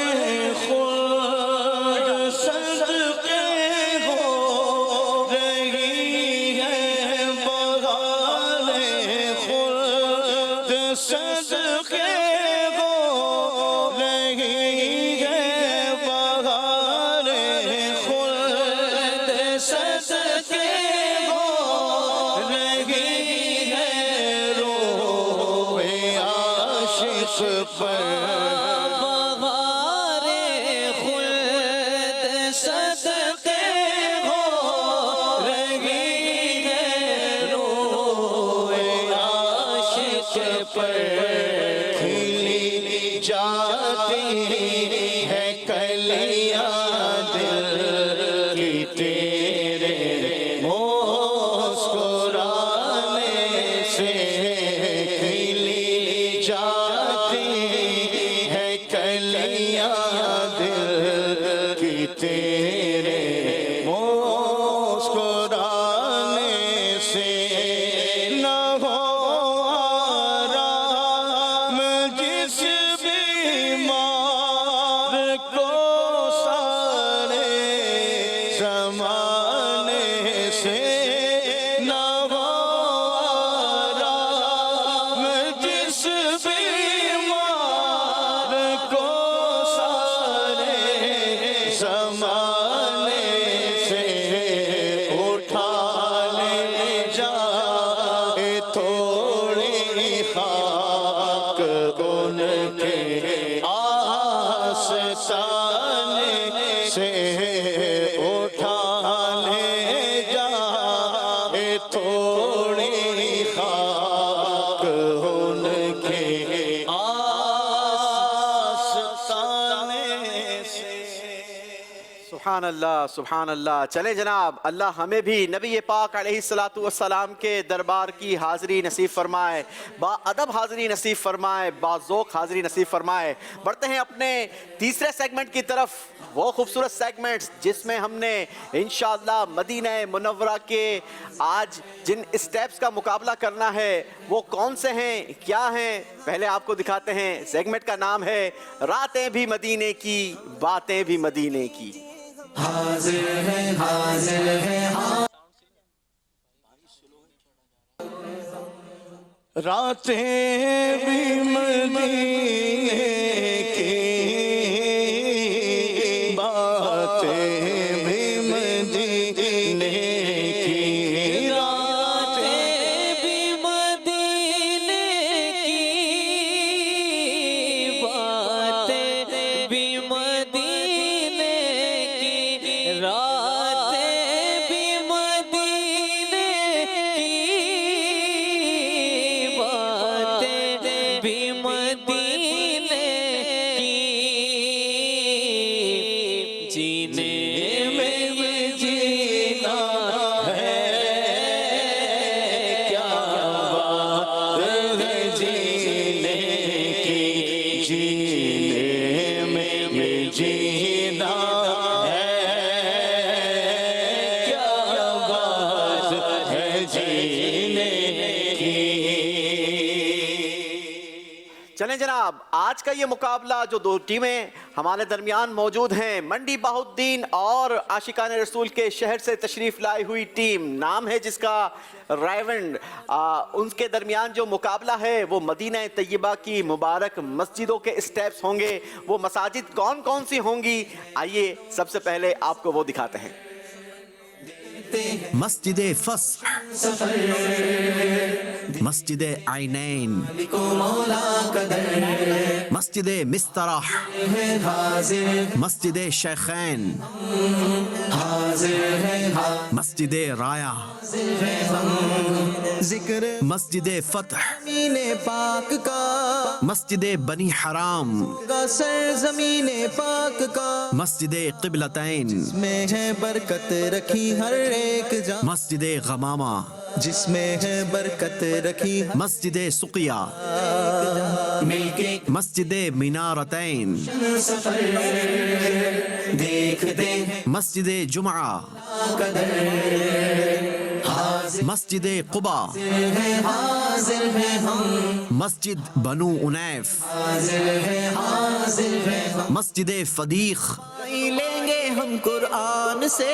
खुल्द सदके हो रही है, बहारे खुल्द सदके हो रही है, बहारे खुल्द सदके हो रही है, रोए आशिक पर। बहारे खुल्द सदके हो रही है, रोए आशिक पर। खिली जाती है कलियां दिल की तेरे मुस्कुराने से, खिली जाती है कलियां दिल की तेरे मुस्कुराने से। न हो आराम जिस बीमार को सारे ज़माने से, न हो आराम जिस बीमार को सारे ज़माने से। उठा ले जाए थोड़ी खाक उनके आस्ताने से, उठा ले जाए थोड़ी खाक उनके आस्ताने से।
सुभान अल्लाह। चले जनाब, अल्लाह हमें भी नबी पाक अलैहिस्सलातु वस्सलाम के दरबार की हाज़िरी नसीब फरमाए, बाअदब हाज़िरी नसीब फरमाए, बाज़ौक़ हाज़िरी नसीब फरमाए। बढ़ते हैं अपने तीसरे सेगमेंट की तरफ, वो खूबसूरत सेगमेंट्स जिसमें हमने इंशाअल्लाह मदीना मुनव्वरा के आज जिन स्टेप्स का मुकाबला करना है वो कौन से हैं, क्या हैं, पहले आपको दिखाते हैं। सेगमेंट का नाम है रातें भी मदीने की, बातें भी मदीने की।
हाजिर है हाजिर है
रातें भी मदीने की, बातें भी मदीने की, रातें भी मदीने की, बातें भी मदीने की, रातें भी मदीने की, बातें भी मदीने की, जीने में ये जीना है, क्या बात है जीने की, जीने में ये जीना है, क्या बात है जीने की।
चलें जनाब, आज का ये मुकाबला जो दो टीमें हमारे दरमियान मौजूद हैं, मंडी बहाउद्दीन और आशिकान रसूल के शहर से तशरीफ़ लाई हुई टीम, नाम है जिसका रायवंड, उनके दरमियान जो मुकाबला है वो मदीना तैयबा की मुबारक मस्जिदों के स्टेप्स होंगे। वो मसाजिद कौन कौन सी होंगी, आइए सबसे पहले आपको वो दिखाते हैं।
मस्जिद फस्ह, मस्जिद आइनैन, मस्जिद मिस्तराह, मस्जिद शेखैन, मस्जिद राया,
जिक्र
मस्जिद फतह,
ज़मीने पाक का,
मस्जिद बनी हराम,
सरज़मीने पाक का,
मस्जिद क़िबलतैन,
में है बरकत रखी हर एक जा,
मस्जिद गमामा,
जिसमें है बरकत रखी हर
मस्जिद सुकिया,
मिलके
मस्जिद मीनारतैन,
सफर देखते हैं
मस्जिद जुमा, मस्जिद कुबा,
हाजिर है हम,
मस्जिद बनु उनैफ,
हाजिर है हम,
मस्जिद फदीख,
लेंगे हम कुरान से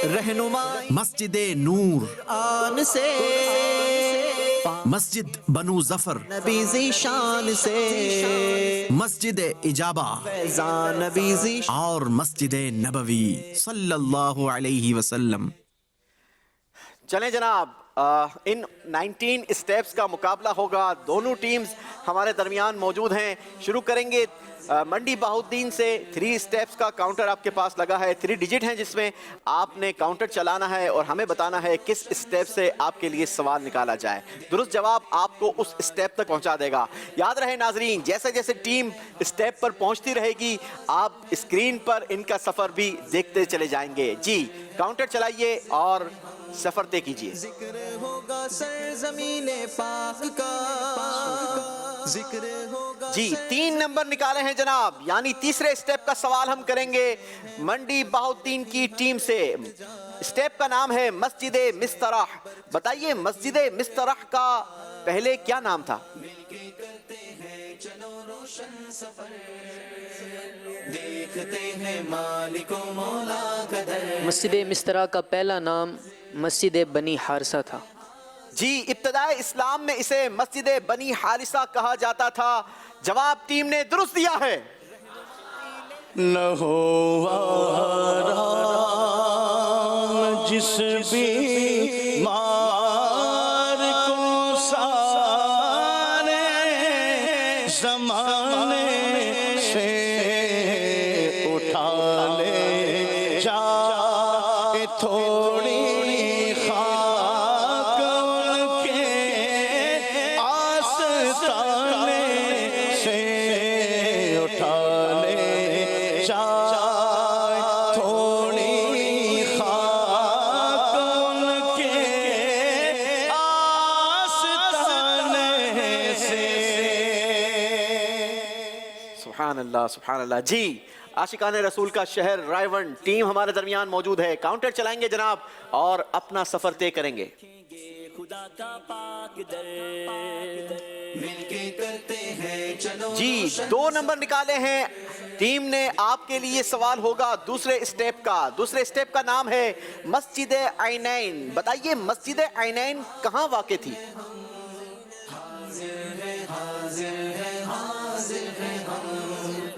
रहनुमाई,
मस्जिद नूर,
आन से
मस्जिद बनु जफर,
नबी ज़ीशान से,
मस्जिद इजाबा
फैज़ान नबी ज़ीशान,
और मस्जिद नबवी सल्लल्लाहु अलैहि वसल्लम।
चलें जनाब, इन 19 स्टेप्स का मुकाबला होगा। दोनों टीम्स हमारे दरमियान मौजूद हैं। शुरू करेंगे मंडी बहाउद्दीन से। 3 स्टेप्स का काउंटर आपके पास लगा है, 3 डिजिट हैं जिसमें आपने काउंटर चलाना है और हमें बताना है किस स्टेप से आपके लिए सवाल निकाला जाए। दुरुस्त जवाब आपको उस स्टेप तक पहुंचा देगा। याद रहे नाजरीन, जैसे जैसे टीम स्टेप पर पहुंचती रहेगी आप स्क्रीन पर इनका सफ़र भी देखते चले जाएंगे। जी, काउंटर चलाइए और सफर तय कीजिए।
जिक्र होगा सरज़मीने पाक का, जिक्र होगा
जी, 3 नंबर निकाले हैं जनाब, यानी तीसरे स्टेप का सवाल हम करेंगे मंडी बहाउद्दीन की टीम से। स्टेप का नाम है मस्जिद मिस्तराह। बताइए मस्जिद मिस्तराह का पहले क्या नाम था?
देखते हैं मालिको मौला कदर।
मस्जिद मिस्तरा का पहला नाम मस्जिद बनी हारिसा था।
जी, इब्तदाए इस्लाम में इसे मस्जिद बनी हारिसा कहा जाता था। जवाब टीम ने दुरुस्त दिया है।
न हो आराम जिस भी मार को सारे ज़माने से उठा ले जाए थोड़ी खाक उनके आस्ताने से उठा ले जाए
सुभान अल्लाह जी। आशिकान रसूल का शहर रायवन टीम हमारे दरमियान मौजूद है। काउंटर चलाएंगे जनाब और अपना सफर तय करेंगे। जी 2 नंबर निकाले हैं टीम ने। आपके लिए सवाल होगा दूसरे स्टेप का। दूसरे स्टेप का नाम है मस्जिद आइनैन। बताइए मस्जिद आइनैन कहाँ वाक़ थी?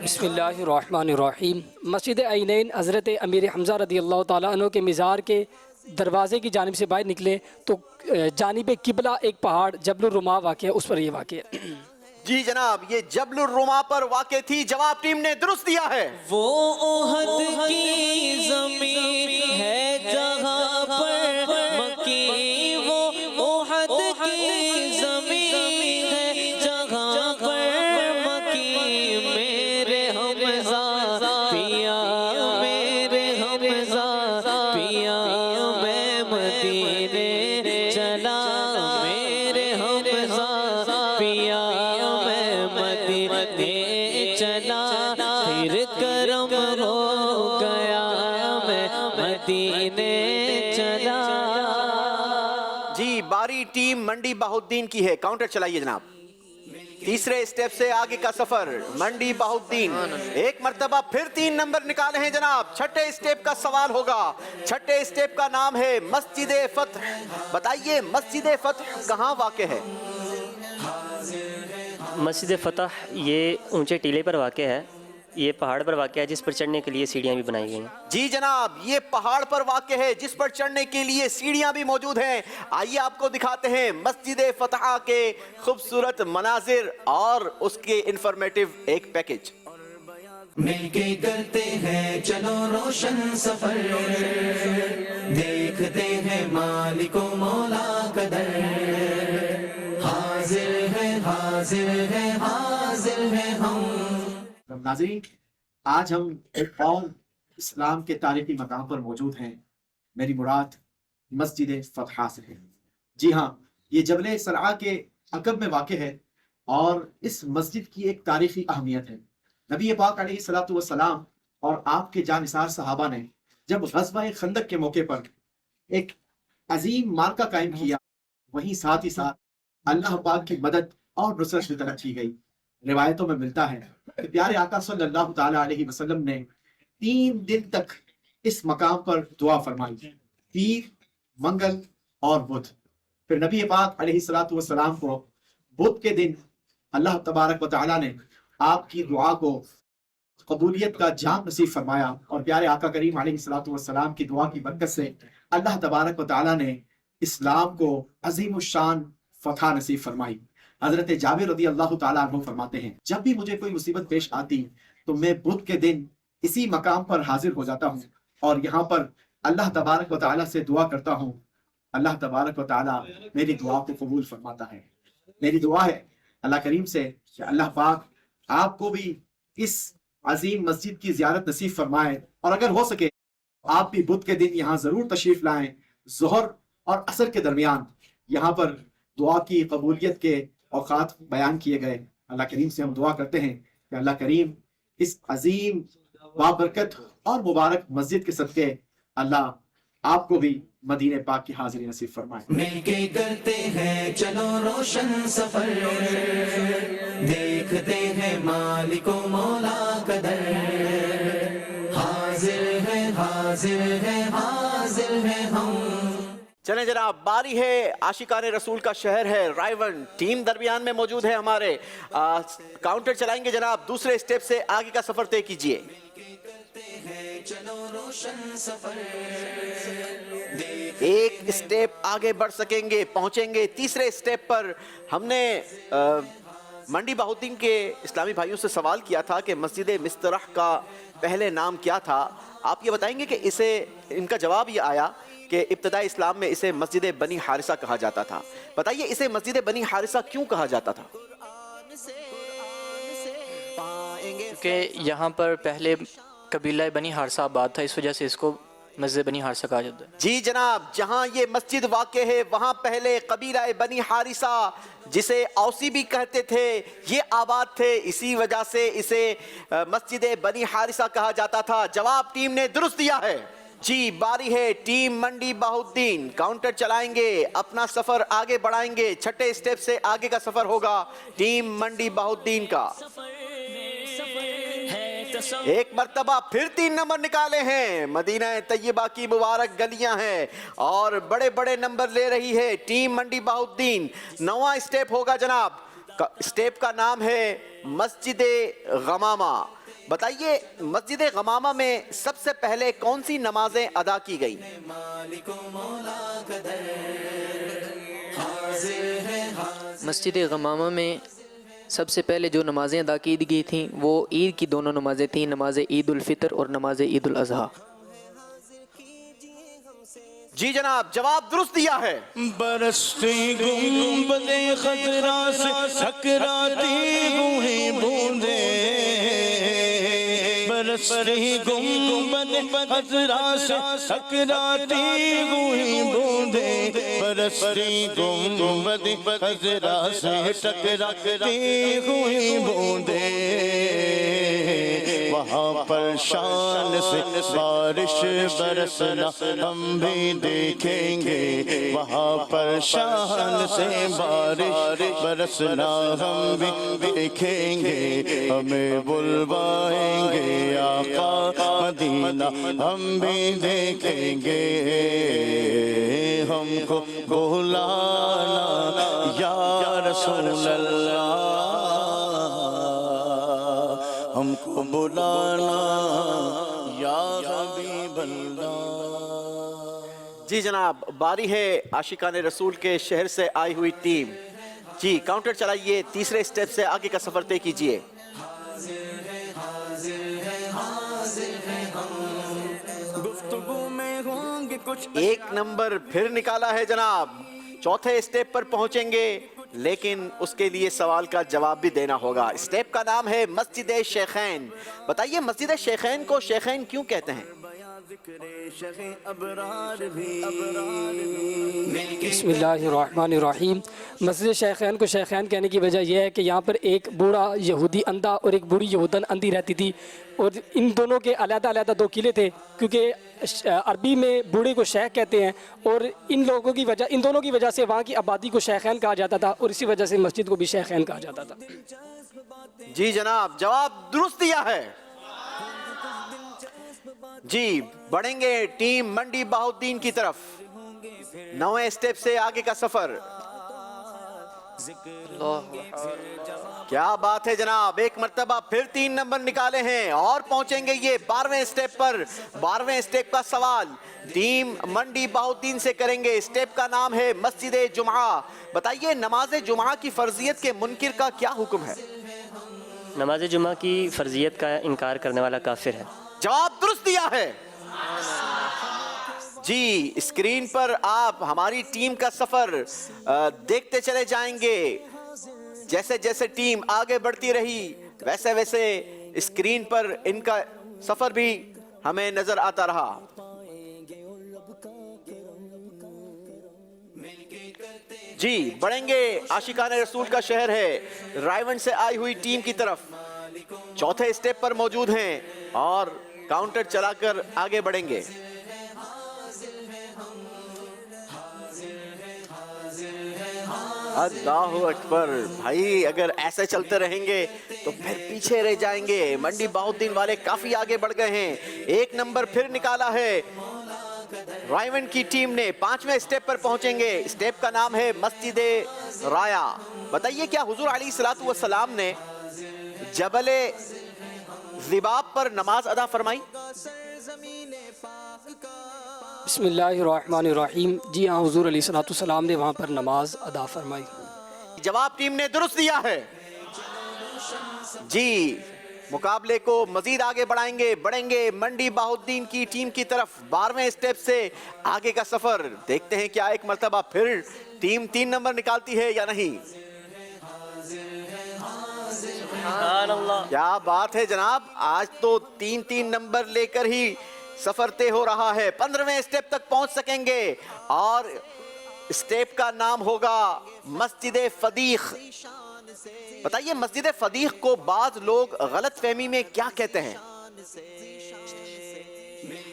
बिस्मिल्लाहिर्रहमानिर्रहीम। मस्जिद आइनैन हज़रत अमीर हमज़ा रदी अल्लाह ताला अन्हु के मज़ार के दरवाज़े की जानिब से बाहर निकले तो जानिब किबला एक पहाड़ जबलुर रुमा वाक़ है, उस पर ये वाक़ है।
जी जनाब ये जबलुर रुमा पर वाक़ थी। जवाब टीम ने दुरुस्त दिया है।
वो ओहद की ज़मीन है जहाँ पर मक्की, वो ओहद की ज़मीन है जहाँ पर मक्की। मेरे हमज़ा पिया, मेरे हमज़ा पिया, मैं मदीने चला। मेरे हमज़ा पिया, मैं मदीने चला। फिर करम हो गया, मैं मदीने चला।
जी बारी टीम मंडी बहाउद्दीन की है। काउंटर चलाइए जनाब। तीसरे स्टेप से आगे का सफर मंडी बहाउद्दीन। एक मर्तबा फिर 3 नंबर निकाले हैं जनाब। छठे स्टेप का सवाल होगा। छठे स्टेप का नाम है मस्जिद फतह। बताइए मस्जिद फतह कहाँ वाक़ है?
मस्जिद फ़तह ये ऊंचे टीले पर वाक़ है। ये पहाड़ पर वाक़ है जिस पर चढ़ने के लिए सीढ़ियाँ भी बनाई गई हैं।
जी जनाब ये पहाड़ पर वाक़ है जिस पर चढ़ने के लिए सीढ़ियां भी मौजूद हैं। आइए आपको दिखाते हैं मस्जिद फतह के खूबसूरत मनाजिर और उसके इंफॉर्मेटिव एक पैकेज।
मिलके करते हैं चलो रोशन सफर, देखते हैं मालिको मौला कदर। हाजिर है हाजिर है हाजिर है हम।
नाज़रीन आज हम एक और इस्लाम के तारीखी मकाम पर मौजूद हैं। मेरी मुराद मस्जिद फतह से है। जी हाँ ये जबल सरआ के अकब में वाक़ है और इस मस्जिद की एक तारीखी अहमियत है। नबी पाक अलैहिस्सलातु वस्सलाम और आपके जानिसार सहाबा ने जब ग़ज़वा खंदक के मौके पर एक अजीम मार्का कायम किया, वहीं साथ ही साथ अल्लाह पाक की मदद और नुसरत की तरफ की गई। रिवायतों में मिलता है कि प्यारे आका सल्लल्लाहु ताला अलैहि वसल्लम ने 3 दिन तक इस मकाम पर दुआ फरमाई, पीर, मंगल और बुध। फिर नबी पाक अलैहिस्सलातु वस्सलाम को बुध के दिन अल्लाह तबारक व तआला ने आपकी दुआ को कबूलियत का जाम नसीब फरमाया और प्यारे आका करीम अलैहिस्सलातु वस्सलाम की दुआ की बरकत से अल्लाह तबारक व तआला ने इस्लाम को अजीम शान फतह नसीब फरमाई। हजरत जाबिर रदी अल्लाह ताला अन्हु फरमाते हैं जब भी मुझे कोई मुसीबत पेश आती तो मैं बुध के दिन इसी मकाम पर हाजिर हो जाता हूँ और यहाँ पर अल्लाह तबारक व तआला से दुआ करता हूँ। अल्लाह तबारक व तआला मेरी दुआ को कबूल फरमाता है। मेरी दुआ है अल्लाह करीम से कि अल्लाह पाक आपको भी इस अजीम मस्जिद की ज़ियारत नसीब फरमाए और अगर हो सके आप भी बुध के दिन यहाँ ज़रूर तशरीफ़ लाएं। ज़ोहर और असर के दरमियान यहाँ पर दुआ की कबूलियत के औकात बयान किए गए। अल्लाह करीम से हम दुआ करते हैं कि अल्लाह करीम इस अजीम बाबरकत और मुबारक मस्जिद के सदके अल्लाह आपको भी मदीने पाक की हाजिरी नसीब फरमाए।
मिलके करते हैं चलो रोशन सफर, देखते हैं मालिको मौला कदर। हाजिर है हाजिर है हाजिर है हम।
चलें जनाब बारी है आशिकान रसूल का शहर है रायवन। टीम दरमियान में मौजूद है हमारे। काउंटर चलाएंगे जनाब। दूसरे स्टेप से आगे का सफर तय कीजिए। एक स्टेप आगे बढ़ सकेंगे, पहुंचेंगे तीसरे स्टेप पर। हमने मंडी बहाउद्दीन के इस्लामी भाइयों से सवाल किया था कि मस्जिद मिस्तरह का पहले नाम क्या था। आप ये बताएंगे कि इसे, इनका जवाब ये आया कि इब्तदाई इस्लाम में इसे मस्जिद बनी हारिसा कहा जाता था। बताइए इसे मस्जिद बनी हारिसा क्यों कहा जाता था?
कि यहाँ पर पहले कबीला बनी हारिसा आबाद था, इस वजह से इसको مسجد بنی حارثہ کہا جاتا ہے.
جی جناب، جہاں یہ مسجد واقع ہے وہاں پہلے قبیلہ بنی حارثہ جسے اوسی بھی کہتے تھے یہ آباد تھے، اسی وجہ سے اسے مسجد بنی حارثہ کہا جاتا تھا. جواب ٹیم نے درست دیا ہے. جی باری ہے ٹیم منڈی بہاؤالدین، کاؤنٹر چلائیں گے، اپنا سفر آگے بڑھائیں گے. چھٹے اسٹیپ سے آگے کا سفر ہوگا ٹیم منڈی بہاؤالدین کا. ایک مرتبہ پھر 3 نمبر نکالے ہیں. مدینہ طیبہ کی مبارک گلیاں ہیں اور بڑے بڑے نمبر لے رہی ہے ٹیم منڈی بہاؤالدین. 9واں اسٹیپ ہوگا جناب. اسٹیپ کا نام ہے مسجد غمامہ. بتائیے مسجد غمامہ میں سب سے پہلے کون سی نمازیں ادا کی گئیں؟
مسجد غمامہ میں سب سے پہلے جو نمازیں ادا کی گئی تھیں وہ عید کی دونوں نمازیں تھیں، نماز عید الفطر اور نماز عید الاضحیٰ.
جی جناب، جواب درست دیا ہے.
برستی گنبد خضرا سے ٹکراتی ہوئی بوندیں، برستی گنبد خضرا سے ٹکراتی ہوئی بوندیں، برستی گنبد خضرا سے ٹکراتی ہوئی بوندیں. وہاں پر شان سے بارش برسنا ہم بھی دیکھیں گے، وہاں پر شان سے بارش برسنا ہم بھی دیکھیں گے. ہمیں بلوائیں گے آقا مدینہ ہم بھی دیکھیں گے. ہم کو بلانا یا رسول اللہ، ہم کو بلانا یا حبیب اللہ.
جی جناب، باری ہے عاشقان رسول کے شہر سے آئی ہوئی ٹیم. جی کاؤنٹر چلائیے، تیسرے اسٹیپ سے آگے کا سفر طے کیجئے. ایک نمبر پھر نکالا ہے جناب. چوتھے اسٹیپ پر پہنچیں گے لیکن اس کے لیے سوال کا جواب بھی دینا ہوگا. اسٹیپ کا نام ہے مسجد شیخین. بتائیے مسجد شیخین کو شیخین کیوں کہتے ہیں؟
بسم اللہ الرحمن الرحیم. مسجد شیخین کو شیخین کہنے کی وجہ یہ ہے کہ یہاں پر ایک بوڑھا یہودی اندھا اور ایک بوڑھی یہودن اندھی رہتی تھی، اور ان دونوں کے علیحدہ علیحدہ 2 قلعے تھے، کیونکہ عربی میں بوڑھے کو شیخ کہتے ہیں، اور ان دونوں کی وجہ سے وہاں کی آبادی کو شیخین کہا جاتا تھا، اور اسی وجہ سے مسجد کو بھی شیخین کہا جاتا تھا.
جی جناب، جواب درست دیا ہے. جی بڑھیں گے ٹیم منڈی بہاؤالدین کی طرف. 9ویں اسٹیپ سے آگے کا سفر. کیا بات ہے جناب، ایک مرتبہ پھر 3 نمبر نکالے ہیں اور پہنچیں گے یہ 12ویں اسٹیپ پر. 12ویں اسٹیپ کا سوال ٹیم منڈی بہاؤالدین سے کریں گے. اسٹیپ کا نام ہے مسجد جمعہ. بتائیے نماز جمعہ کی فرضیت کے منکر کا کیا حکم ہے؟
نماز جمعہ کی فرضیت کا انکار کرنے والا کافر ہے.
جواب درست دیا ہے. جی اسکرین پر آپ ہماری ٹیم کا سفر دیکھتے چلے جائیں گے. جیسے جیسے ٹیم آگے بڑھتی رہی ویسے ویسے اسکرین پر ان کا سفر بھی ہمیں نظر آتا رہا. جی بڑھیں گے، عاشقان رسول کا شہر ہے، رائیونڈ سے آئی ہوئی ٹیم کی طرف. چوتھے اسٹیپ پر موجود ہیں اور کاؤنٹر چلا کر آگے بڑھیں گے. اللہ اکبر. بھائی اگر ایسے چلتے رہیں گے تو پھر پیچھے رہ جائیں گے. منڈی بہاؤالدین والے کافی آگے بڑھ گئے ہیں. 1 نمبر پھر نکالا ہے رائیونڈ کی ٹیم نے. 5ویں اسٹیپ پر پہنچیں گے. اسٹیپ کا نام ہے مسجد رایا. بتائیے کیا حضور علیہ الصلوۃ والسلام نے جبل ذباب پر نماز ادا فرمائی؟
بسم اللہ الرحمن الرحیم. جی ہاں، حضور علیہ الصلوۃ والسلام نے وہاں پر نماز ادا فرمائی.
جواب ٹیم نے درست دیا ہے. جی مقابلے کو مزید آگے بڑھیں گے منڈی بہاؤالدین کی ٹیم کی طرف. 12ویں اسٹیپ سے آگے کا سفر دیکھتے ہیں کیا ایک مرتبہ پھر ٹیم 3 نمبر نکالتی ہے یا نہیں. کیا بات ہے جناب، آج تو 3 نمبر لے کر ہی सफर तय हो रहा है, 15वें स्टेप तक पहुंच सकेंगे और स्टेप का नाम होगा मस्जिद फदीख। बताइए मस्जिद फदीख को बाज लोग गलत फहमी में क्या कहते हैं?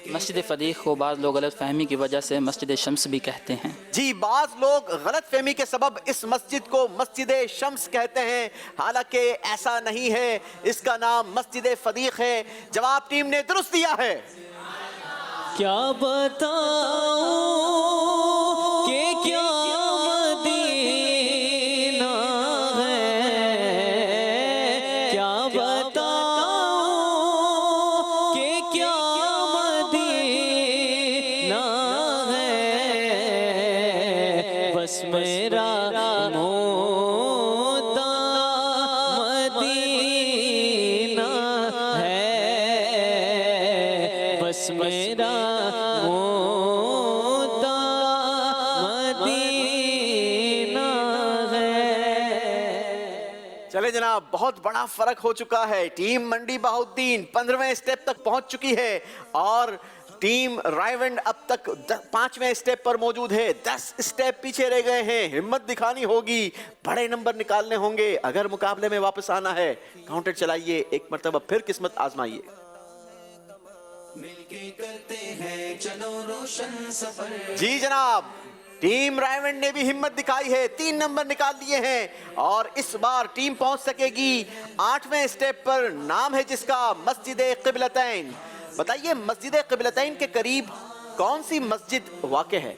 मस्जिद फ़दीक़ को बाज़ लोग गलत फ़हमी की वजह से मस्जिद शम्स भी कहते हैं।
जी, बाज लोग गलत फहमी के सबब इस मस्जिद को मस्जिद शम्स कहते हैं, हालांकि ऐसा नहीं है, इसका नाम मस्जिद फदीक़ है। जवाब टीम ने दुरुस्त दिया है।
क्या बताऊं कि क्या मदीना है, क्या बताऊं कि क्या मदीना है, बस मेरा मोता मदीना है, बस मेरा मोता मदीना है।
चले जनाब, बहुत बड़ा फर्क हो चुका है। टीम मंडी बहाउद्दीन 15वें स्टेप तक पहुंच चुकी है और टीम रायवंड अब तक 5वें स्टेप पर मौजूद है। 10 स्टेप पीछे रह गए हैं। हिम्मत दिखानी होगी, बड़े नंबर निकालने होंगे अगर मुकाबले में वापस आना है। काउंटर चलाइए, एक मरतबा फिर किस्मत आजमाइए। जी जनाब, टीम रायवंड ने भी हिम्मत दिखाई है, 3 नंबर निकाल लिए हैं और इस बार टीम पहुंच सकेगी 8वें स्टेप पर। नाम है जिसका मस्जिद क़िबलतैन। बताइए मस्जिद क़िबलतैन के करीब कौन सी मस्जिद वाक़ है?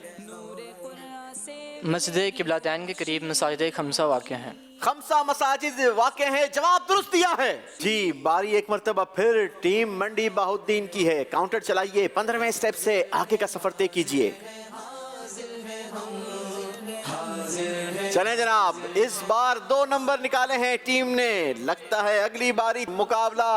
मस्जिद क़िबलतैन के करीब मसाजिद खमसा वाक़ हैं।
खमसा मसाजिद वाक़ है। जवाब दुरुस्त दिया है। जी, बारी एक मरतबा फिर टीम मंडी बहाउद्दीन की है। काउंटर चलाइए, 15वें स्टेप से आगे का सफर तय कीजिए। चलें जनाब, इस बार 2 नंबर निकाले हैं टीम ने। लगता है अगली बारी मुकाबला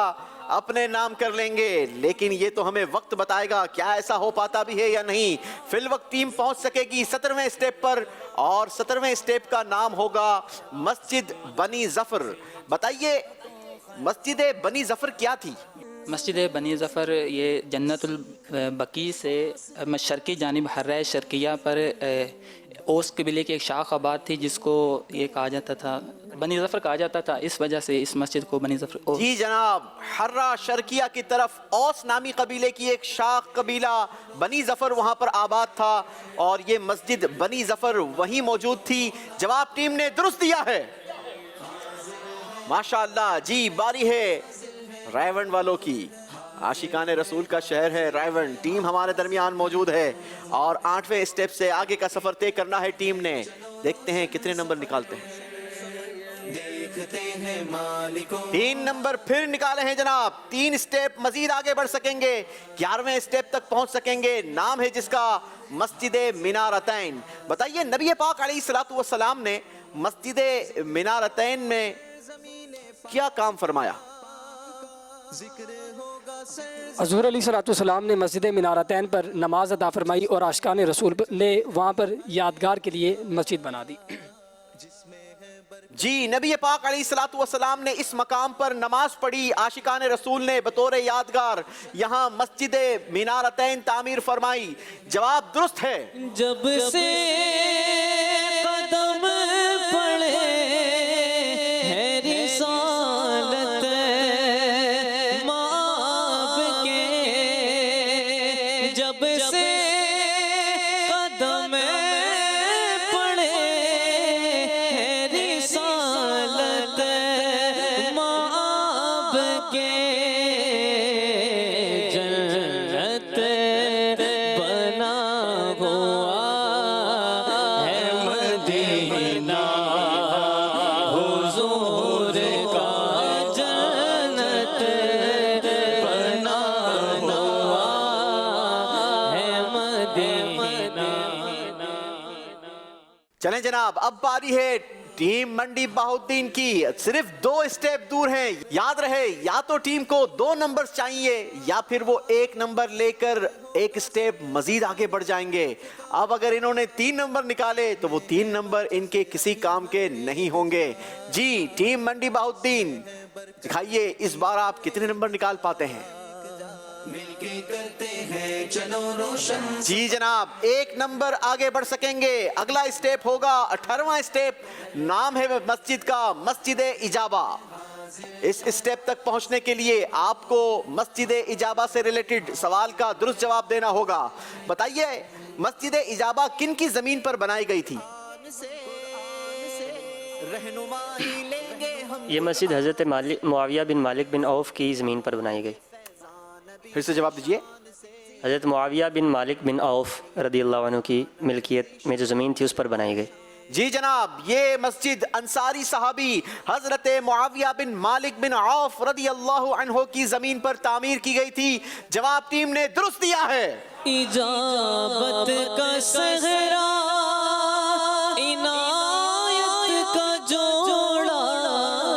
अपने नाम कर लेंगे, लेकिन ये तो हमें वक्त बताएगा क्या ऐसा हो पाता भी है या नहीं। फिलवक्त टीम पहुंच सकेगी 17वें स्टेप पर और 17वें स्टेप का नाम होगा मस्जिद बनी ज़फ़र। बताइए मस्जिद बनी ज़फ़र क्या थी?
मस्जिद बनी ज़फ़र ये जन्नतुल बकी से मशरक़ी जानिब हर्रा शर्किया पर ओस कबीले की एक शाख आबाद थी, जिसको ये कहा जाता था, बनी ज़फ़र कहा जाता था। इस वजह से इस मस्जिद को बनी ज़फ़र।
जी जनाब, हर्रा शर्किया की तरफ ओस नामी कबीले की एक शाख कबीला बनी ज़फ़र वहाँ पर आबाद था और ये मस्जिद बनी ज़फ़र वहीं मौजूद थी। जवाब टीम ने दुरुस्त दिया है। माशाअल्लाह। जी, बारी है रायवंड वालों की। आशिकान रसूल का शहर है रायवंड। टीम हमारे दरमियान मौजूद है और 8वें स्टेप से आगे का सफर तय करना है टीम ने। देखते हैं कितने नंबर निकालते हैं। 3 नंबर फिर निकाले हैं जनाब। 3 स्टेप मजीद आगे बढ़ सकेंगे, 11वें स्टेप तक पहुंच सकेंगे। नाम है जिसका मस्जिद मिनारतैन। बताइए नबी पाक अलैहिस्सलातु वस्सलाम ने मस्जिद मिनारतैन में क्या काम फरमाया?
हज़ूर अलैहिस्सलाम ने मस्जिद मिनारतैन पर नमाज अता फरमाई और आशिकान रसूल ने वहाँ पर यादगार के लिए मस्जिद बना दी।
जी, नबी पाक अलैहिस्सलातु वस्सलाम ने इस मकाम पर नमाज पढ़ी। आशिकान रसूल ने बतौर यादगार यहाँ मस्जिद मिनारतैन तामीर फरमाई। जवाब दुरुस्त है।
जब से कदम पड़े है रिसालत माब के, जब से कदम पड़े है रिसालत माब के, जन्नत बना हुआ है मदीना, हुजूर का जन्नत बना हुआ है मदीना।
चलें जनाब, अब बारी है टीम मंडी बहाउद्दीन की। सिर्फ 2 स्टेप दूर हैं। याद रहे, या तो टीम को 2 नंबर चाहिए या फिर वो 1 नंबर लेकर 1 स्टेप मजीद आगे बढ़ जाएंगे। अब अगर इन्होंने 3 नंबर निकाले तो वो 3 नंबर इनके किसी काम के नहीं होंगे। जी, टीम मंडी बहाउद्दीन दिखाइए इस बार आप कितने नंबर निकाल पाते हैं। جی جناب، ایک نمبر آگے بڑھ سکیں گے. اگلا اسٹیپ ہوگا 18واں اسٹیپ. نام ہے مسجد کا مسجد اجابہ. اس اسٹیپ تک پہنچنے کے لیے آپ کو مسجد اجابہ سے ریلیٹڈ سوال کا درست جواب دینا ہوگا. بتائیے مسجد اجابہ کن کی زمین پر بنائی گئی تھی؟
یہ مسجد حضرت معاویہ بن مالک بن عوف کی زمین پر بنائی گئی.
پھر سے جواب دیجیے.
حضرت معاویہ بن مالک بن عوف رضی اللہ عنہ کی ملکیت میں جو زمین تھی اس پر بنائی گئی.
جی جناب، یہ مسجد انصاری صحابی حضرت معاویہ بن مالک بن عوف رضی اللہ عنہ کی زمین پر تعمیر کی گئی تھی. جواب ٹیم نے درست دیا ہے.
اجابت کا صحرا عنایت کا جوڑا،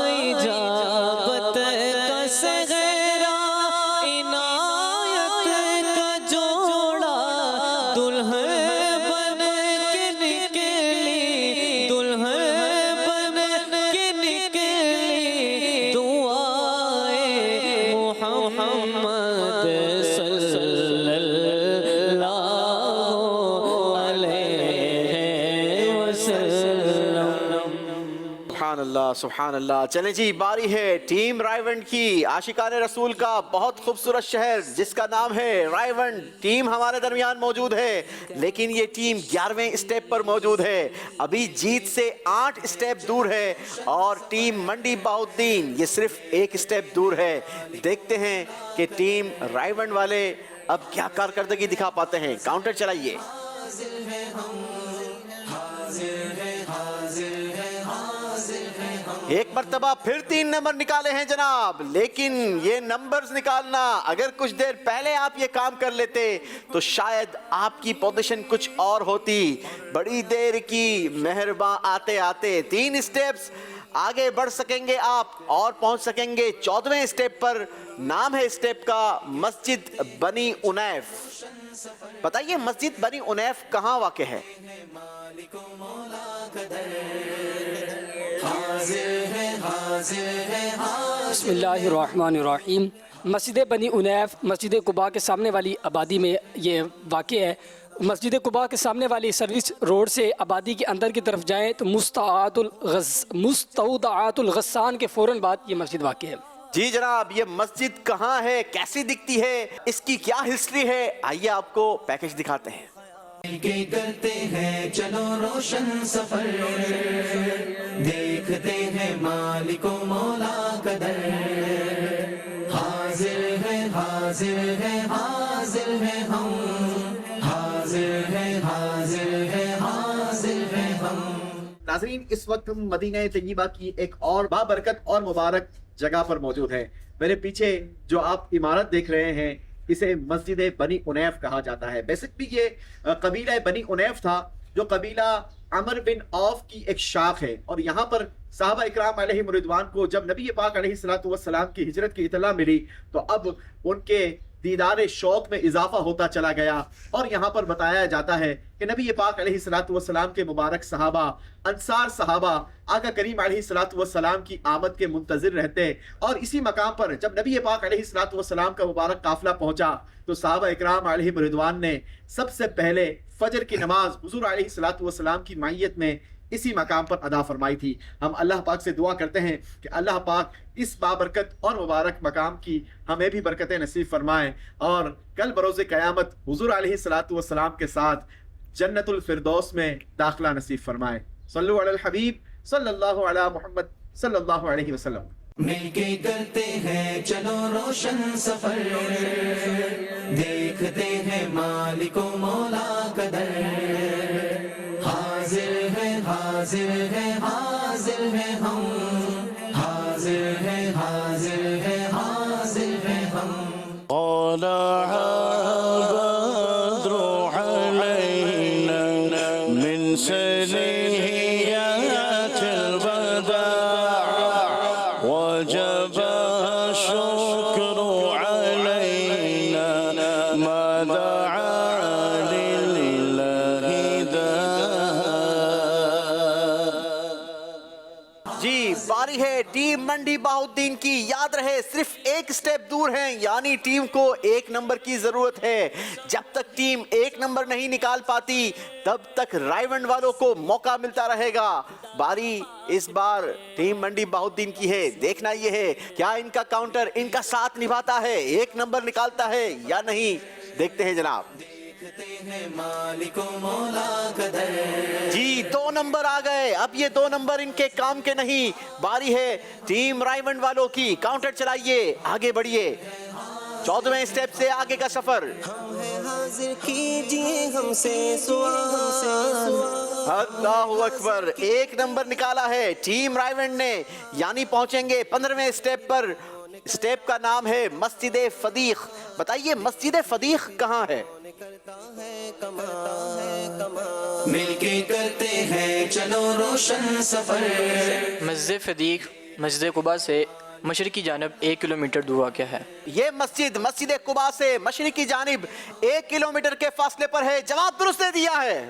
اجابت کا صحرا عنایت کا جوڑا، دلہن بن کے نکلی، دلہن بن کے نکلی، دعائے محمد صلی اللہ علیہ وسلم.
سبحان اللہ سبحان اللہ. چلیں جی، باری ہے ٹیم رائیونڈ کی. عاشقان رسول کا بہت خوبصورت شہر جس کا نام ہے رائیونڈ. ٹیم ہمارے درمیان موجود ہے، لیکن یہ ٹیم 11ویں اسٹیپ پر موجود ہے. ابھی جیت سے 8 اسٹیپ دور ہے، اور ٹیم منڈی بہاؤالدین یہ صرف 1 اسٹیپ دور ہے. دیکھتے ہیں کہ ٹیم رائیونڈ والے اب کیا کارکردگی دکھا پاتے ہیں. کاؤنٹر چلائیے. ایک مرتبہ پھر 3 نمبر نکالے ہیں جناب، لیکن یہ نمبرز نکالنا، اگر کچھ دیر پہلے آپ یہ کام کر لیتے تو شاید آپ کی پوزیشن کچھ اور ہوتی. بڑی دیر کی مہرباں آتے آتے 3 اسٹیپس آگے بڑھ سکیں گے آپ اور پہنچ سکیں گے 14ویں اسٹیپ پر. نام ہے اسٹیپ کا مسجد بنی انیف. بتائیے مسجد بنی انیف کہاں واقع ہے؟
بسم اللہ الرحمن الرحیم. مسجد بنی انیف مسجد قباء کے سامنے والی آبادی میں یہ واقع ہے. مسجد قباء کے سامنے والی سروس روڈ سے آبادی کے اندر کی طرف جائیں تو مستودعات الغسان کے فوراً بعد یہ مسجد واقع ہے.
جی جناب، یہ مسجد کہاں ہے، کیسی دکھتی ہے، اس کی کیا ہسٹری ہے، آئیے آپ کو پیکج دکھاتے ہیں.
کرتے ہیں چلو روشن سفر، دیکھتے ہیں مالک و مولا قدر، حاضر ہے حاضر ہے حاضر ہے ہم، حاضر ہے حاضر ہے حاضر ہے ہم.
ناظرین، اس وقت ہم مدینہ طیبہ کی ایک اور بابرکت اور مبارک جگہ پر موجود ہیں. میرے پیچھے جو آپ عمارت دیکھ رہے ہیں اسے مسجد بنی انیف کہا جاتا ہے. بیسکلی یہ قبیلہ بنی انیف تھا جو قبیلہ عمر بن عوف کی ایک شاخ ہے. اور یہاں پر صحابہ اکرام علیہم رضوان کو جب نبی پاک علیہ الصلوۃ والسلام کی ہجرت کی اطلاع ملی تو اب ان کے دیدار شوق میں اضافہ ہوتا چلا گیا. اور یہاں پر بتایا جاتا ہے کہ نبی پاک علیہ الصلوۃ والسلام کے مبارک صحابہ، انصار صحابہ آقا کریم علیہ الصلوۃ والسلام کی آمد کے منتظر رہتے. اور اسی مقام پر جب نبی پاک علیہ الصلوۃ والسلام کا مبارک قافلہ پہنچا تو صحابہ اکرام علیہم رضوان نے سب سے پہلے فجر کی نماز حضور علیہ الصلوۃ والسلام کی معیت میں اسی مقام پر ادا فرمائی تھی. ہم اللہ پاک سے دعا کرتے ہیں کہ اللہ پاک اس بابرکت اور مبارک مقام کی ہمیں بھی برکتیں نصیب فرمائیں اور کل بروز قیامت حضور علیہ الصلوۃ والسلام کے ساتھ جنت الفردوس میں داخلہ نصیب فرمائیں. صلو علی الحبیب صلی اللہ علی محمد صلی اللہ علیہ وسلم.
مل کے کرتے ہیں چلو روشن سفر، دیکھتے ہیں مالک و مولا قدر، حاضر ہے حاضر ہے حاضر ہے ہم، حاضر ہے حاضر ہے حاضر ہے ہم.
طلع البدر علينا من سنيات الوداع، وجب الشكر علينا ما دعا لله داع.
جی باری ہے ٹیم منڈی بہاؤالدین کی. یاد رہے صرف ایک سٹیپ دور ہیں، یعنی ٹیم کو ایک نمبر کی ضرورت ہے. جب تک ٹیم ایک نمبر نہیں نکال پاتی تب تک رائیونڈ والوں کو موقع ملتا رہے گا. باری اس بار ٹیم منڈی بہاؤالدین کی ہے. دیکھنا یہ ہے کیا ان کا کاؤنٹر ان کا ساتھ نبھاتا ہے، ایک نمبر نکالتا ہے یا نہیں. دیکھتے ہیں جناب. جی 2 نمبر آ گئے. اب یہ 2 نمبر ان کے کام کے نہیں. باری ہے ٹیم رائیونڈ والوں کی. کاؤنٹر چلائیے، آگے بڑھیے. 14ویں سٹیپ سے آگے کا سفر.
حاضر کیجیے ہم سے سوال.
اللہ اکبر، 1 نمبر نکالا ہے ٹیم رائیونڈ نے، یعنی پہنچیں گے 15ویں سٹیپ پر. سٹیپ کا نام ہے مسجد فدیق. بتائیے مسجد فدیق کہاں ہے؟
مل کے کرتے ہیں چلو روشن سفر.
مسجد فدیق مسجد قباء سے مشرقی جانب 1 کلومیٹر دور واقع ہے.
یہ مسجد قباء سے مشرقی جانب 1 کلومیٹر کے فاصلے پر ہے. جواب درست دے دیا ہے.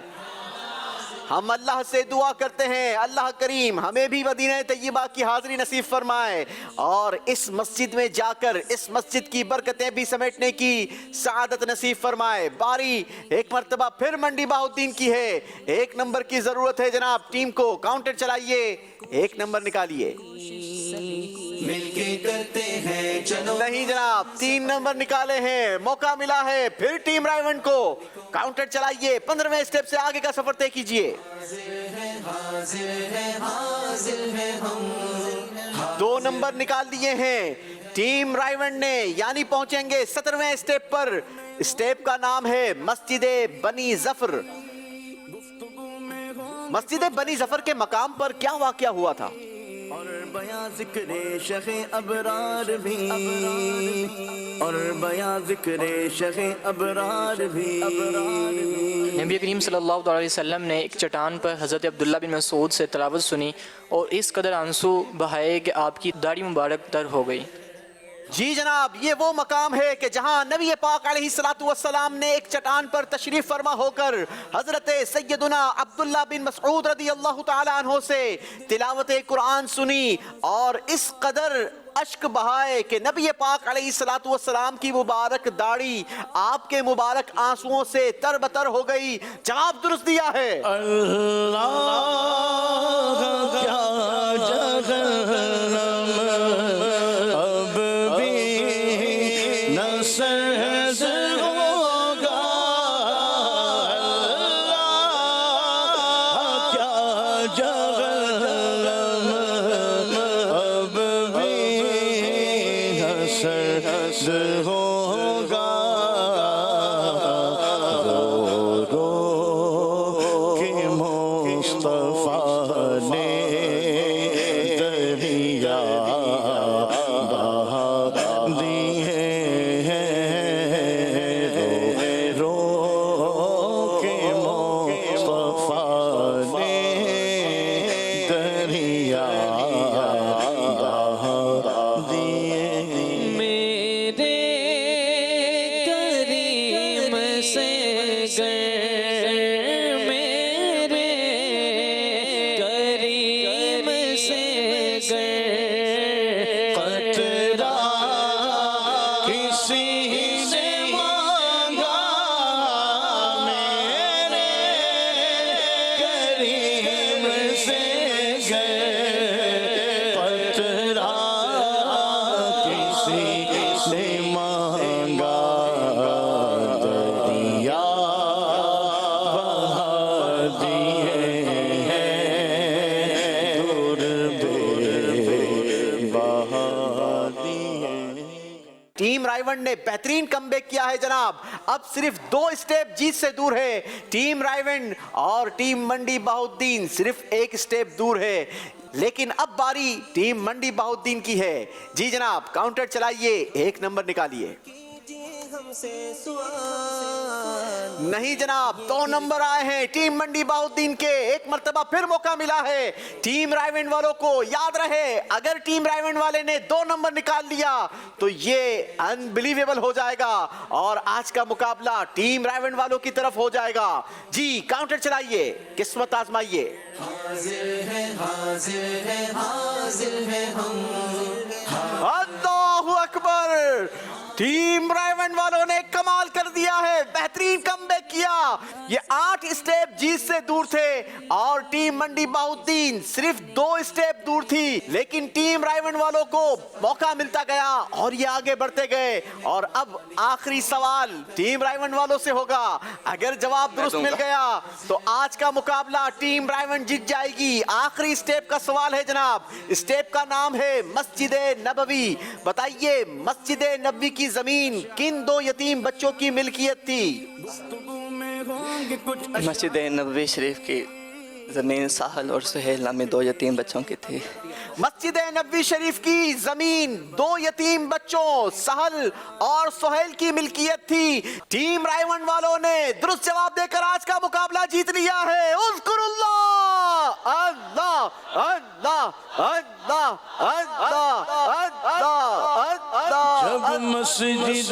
ہم اللہ سے دعا کرتے ہیں اللہ کریم ہمیں بھی مدینہ طیبہ کی حاضری نصیب فرمائے اور اس مسجد میں جا کر اس مسجد کی برکتیں بھی سمیٹنے کی سعادت نصیب فرمائے. باری ایک مرتبہ پھر منڈی بہاؤالدین کی ہے. 1 نمبر کی ضرورت ہے جناب. ٹیم کو کاؤنٹر چلائیے، 1 نمبر نکالیے.
مل کے کرتے ہیں چلو.
نہیں جناب، 3 نمبر نکالے ہیں. موقع ملا ہے پھر ٹیم رائیونڈ کو. کاؤنٹر چلائیے، 15ویں سٹیپ سے آگے کا سفر طے کیجئے. 2 نمبر نکال دیے ہیں ٹیم رائیونڈ نے، یعنی پہنچیں گے 17ویں سٹیپ پر. سٹیپ کا نام ہے مسجد بنی ظفر. مسجد بنی ظفر کے مقام پر کیا واقعہ ہوا تھا؟
اور بیاں ذکر شیخ ابرار بھی، اور بیاں ذکر شیخ ابرار بھی.
نبی کریم صلی اللہ علیہ وسلم نے ایک چٹان پر حضرت عبداللہ بن مسعود سے تلاوت سنی اور اس قدر آنسو بہائے کہ آپ کی داڑھی مبارک تر ہو گئی.
جی جناب، یہ وہ مقام ہے کہ جہاں نبی پاک علیہ السلام نے ایک چٹان پر تشریف فرما ہو کر حضرت سیدنا عبداللہ بن مسعود رضی اللہ تعالیٰ عنہ سے تلاوت قرآن سنی اور اس قدر اشک بہائے کہ نبی پاک علیہ السلام کی مبارک داڑھی آپ کے مبارک آنسوؤں سے تر بتر ہو گئی. جواب درست دیا ہے.
اللہ کیا جہنم اب بھی نہ سرد ہوگا. اللہ کیا جہنم اب بھی نہ سرد ہوگا. رو رو کہ مصطفیٰ نے دریا بہا دیے ہیں. رو رو کہ مصطفیٰ نے دریا بہا دیے ہیں.
میرے کریم سے گر میرے کریم سے گر
قطرہ کسی نے مانگا میرے کریم سے گر. قطرہ کسی نے مانگا دریا بہا دیے ہیں. دور بہا دیے.
ٹیم رائیونڈ نے بہترین کم بیک کیا ہے جناب. اب صرف 2 سٹیپ جیت سے دور ہے ٹیم رائیونڈ اور ٹیم منڈی بہاؤالدین صرف 1 سٹیپ دور ہے. لیکن اب باری ٹیم منڈی بہاؤالدین کی ہے. جی جناب، کاؤنٹر چلائیے، 1 نمبر نکالیے.
کیجیے ہم سے سوال.
نہیں جناب، 2 نمبر آئے ہیں ٹیم منڈی بہاؤالدین کے. ایک مرتبہ پھر موقع ملا ہے ٹیم رائیونڈ والوں کو. یاد رہے اگر ٹیم رائیونڈ والے نے 2 نمبر نکال لیا تو یہ انبلیویبل ہو جائے گا اور آج کا مقابلہ ٹیم رائیونڈ والوں کی طرف ہو جائے گا. جی کاؤنٹر چلائیے، قسمت آزمائیے. اللہ اکبر، ٹیم رائیونڈ والوں نے کمال کر دیا ہے، بہترین کم بیک کیا. یہ 8 اسٹیپ جیت سے دور تھے اور ٹیم منڈی بہاؤالدین صرف 2 اسٹیپ دور تھی، لیکن ٹیم رائیونڈ والوں کو موقع ملتا گیا اور یہ آگے بڑھتے گئے. اور اب آخری سوال ٹیم رائیونڈ والوں سے ہوگا، اگر جواب درست مل گیا تو آج کا مقابلہ ٹیم رائیونڈ جیت جائے گی. آخری اسٹیپ کا سوال ہے جناب، اسٹیپ کا نام ہے مسجد نبوی. بتائیے مسجد نبوی کی زمین کن 2 یتیم بچوں کی ملکیت تھی؟
مسجد نبوی شریف کی زمین ساحل اور سہیل نامی 2 یتیم بچوں کی تھی.
مسجد نبوی شریف کی زمین 2 یتیم بچوں سہل اور سہیل کی ملکیت تھی. ٹیم رائیونڈ والوں نے درست جواب دے کر آج کا مقابلہ جیت لیا ہے. اذکر اللہ، اللہ اللہ اللہ اللہ اللہ.
جب مسجد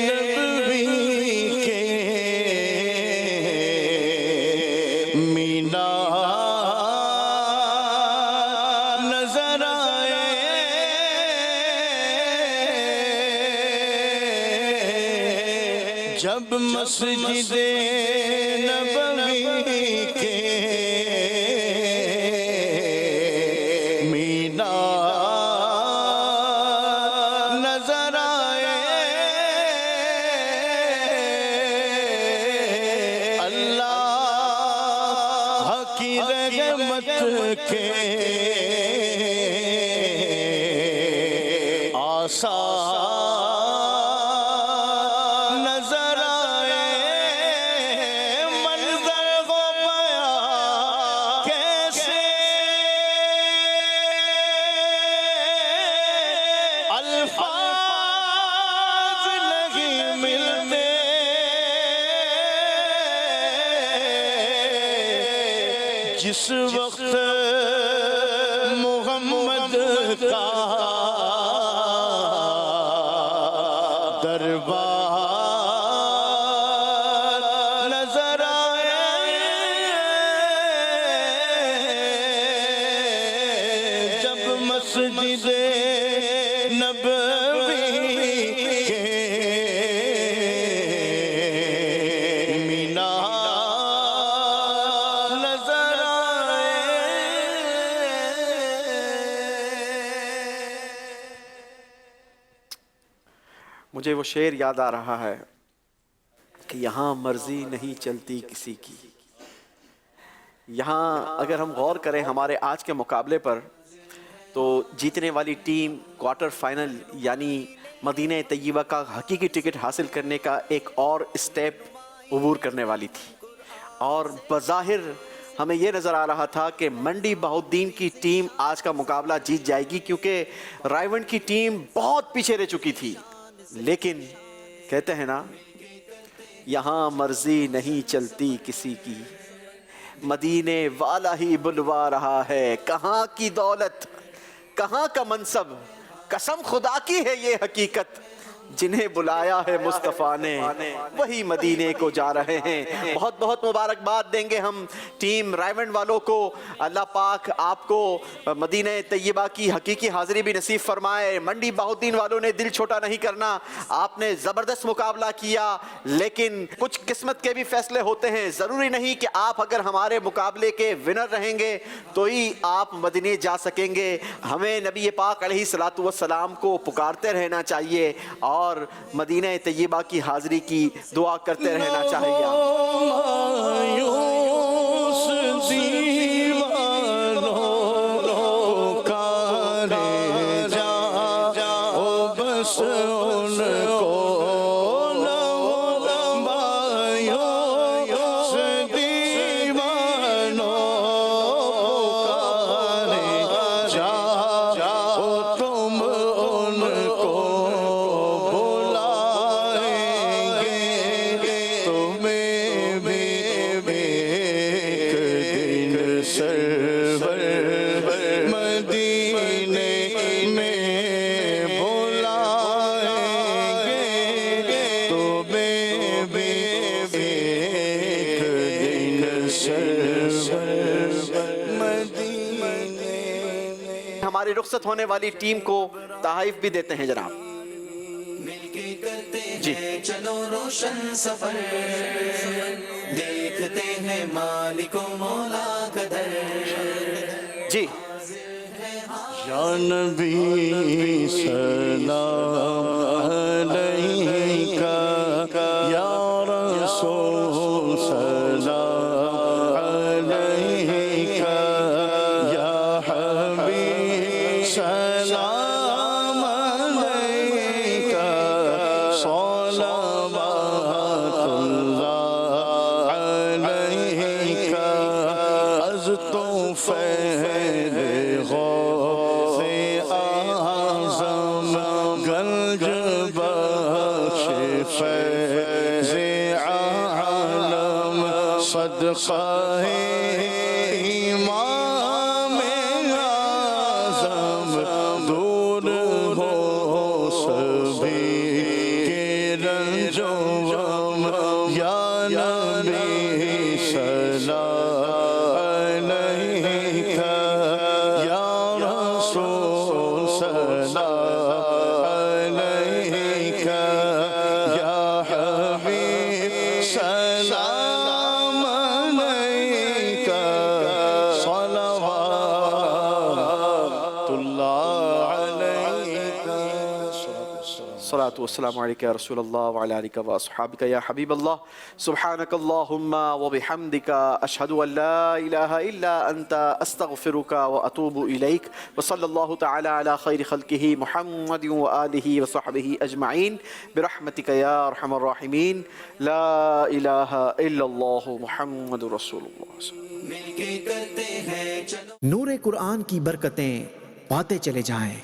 نبوی کے مینا نظر آئے، جب مسجد نبوی کے مینا نظر آئے، اللہ کی رحمت کے آثار نظر آئے، منظر کو بیان کیسے الفاظ نہیں ملتے، جس وقت محمد کا دربار نظر آئے، جب مسجد نبوی کے مینا نظر
مجھے وہ شعر یاد آ رہا ہے کہ یہاں مرضی نہیں چلتی کسی کی. یہاں اگر ہم غور کریں ہمارے آج کے مقابلے پر تو جیتنے والی ٹیم کوارٹر فائنل یعنی مدینہ طیبہ کا حقیقی ٹکٹ حاصل کرنے کا ایک اور اسٹیپ عبور کرنے والی تھی. اور بظاہر ہمیں یہ نظر آ رہا تھا کہ منڈی بہاؤالدین کی ٹیم آج کا مقابلہ جیت جائے گی کیونکہ رائیونڈ کی ٹیم بہت پیچھے رہ چکی تھی. لیکن کہتے ہیں نا یہاں مرضی نہیں چلتی کسی کی، مدینے والا ہی بلوا رہا ہے. کہاں کی دولت، کہاں کا منصب، قسم خدا کی ہے یہ حقیقت، جنہیں بلایا ہے مصطفیٰ نے وہی مدینے کو جا رہے ہیں. بہت بہت مبارکباد دیں گے ہم ٹیم رائیونڈ والوں کو. اللہ پاک آپ کو مدینہ طیبہ کی حقیقی حاضری بھی نصیب فرمائے. منڈی بہاؤالدین والوں نے دل چھوٹا نہیں کرنا، آپ نے زبردست مقابلہ کیا، لیکن کچھ قسمت کے بھی فیصلے ہوتے ہیں. ضروری نہیں کہ آپ اگر ہمارے مقابلے کے ونر رہیں گے تو ہی آپ مدینے جا سکیں گے. ہمیں نبی پاک علیہ الصلوۃ والسلام کو پکارتے رہنا چاہیے اور مدینہ طیبہ کی حاضری کی دعا کرتے رہنا چاہیے.
مایوس دیوانوں کا رہ جاؤ بس ان کو نہ مایوس دیوانوں کا رہ جاؤ تم ان کو بلائیں گے تو
ہماری رخصت ہونے والی ٹیم کو تحائف بھی دیتے ہیں جناب. جی
چلو روشن سفر دیکھتے ہیں مالک و مولا کا در.
جی
یا نبی سلام علیکہ یا رسول سلام علیکہ یا حبیب سلام علیکہ صلوات اللہ علیکہ از تو فیض غوث اعظم گنج بخش فیض عالم صدقہ امام اعظم دور ہو سبھی کے رنج و غم یا نبی سلام علیکہ یا رسول سلام علیکہ یا حبیب سلام علیکہ صلوات اللہ علیکہ.
الصلاة والسلام عليك يا رسول الله وعلى آلك وأصحابك يا حبيب الله. سبحانك اللهم وبحمدك أشهد أن لا إله إلا أنت أستغفرك وأتوب إليك. وصلى الله تعالى على خير خلقه محمد وآله وصحبه أجمعين برحمتك يا أرحم الراحمين. لا إله إلا الله محمد رسول الله.
نور قرآن کی برکتیں پاتے چلے جائیں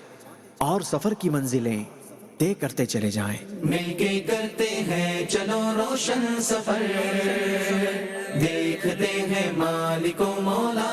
اور سفر کی منزلیں طے کرتے چلے جائیں.
مل کے کرتے ہیں چلو روشن سفر دیکھتے ہیں مالک و مولا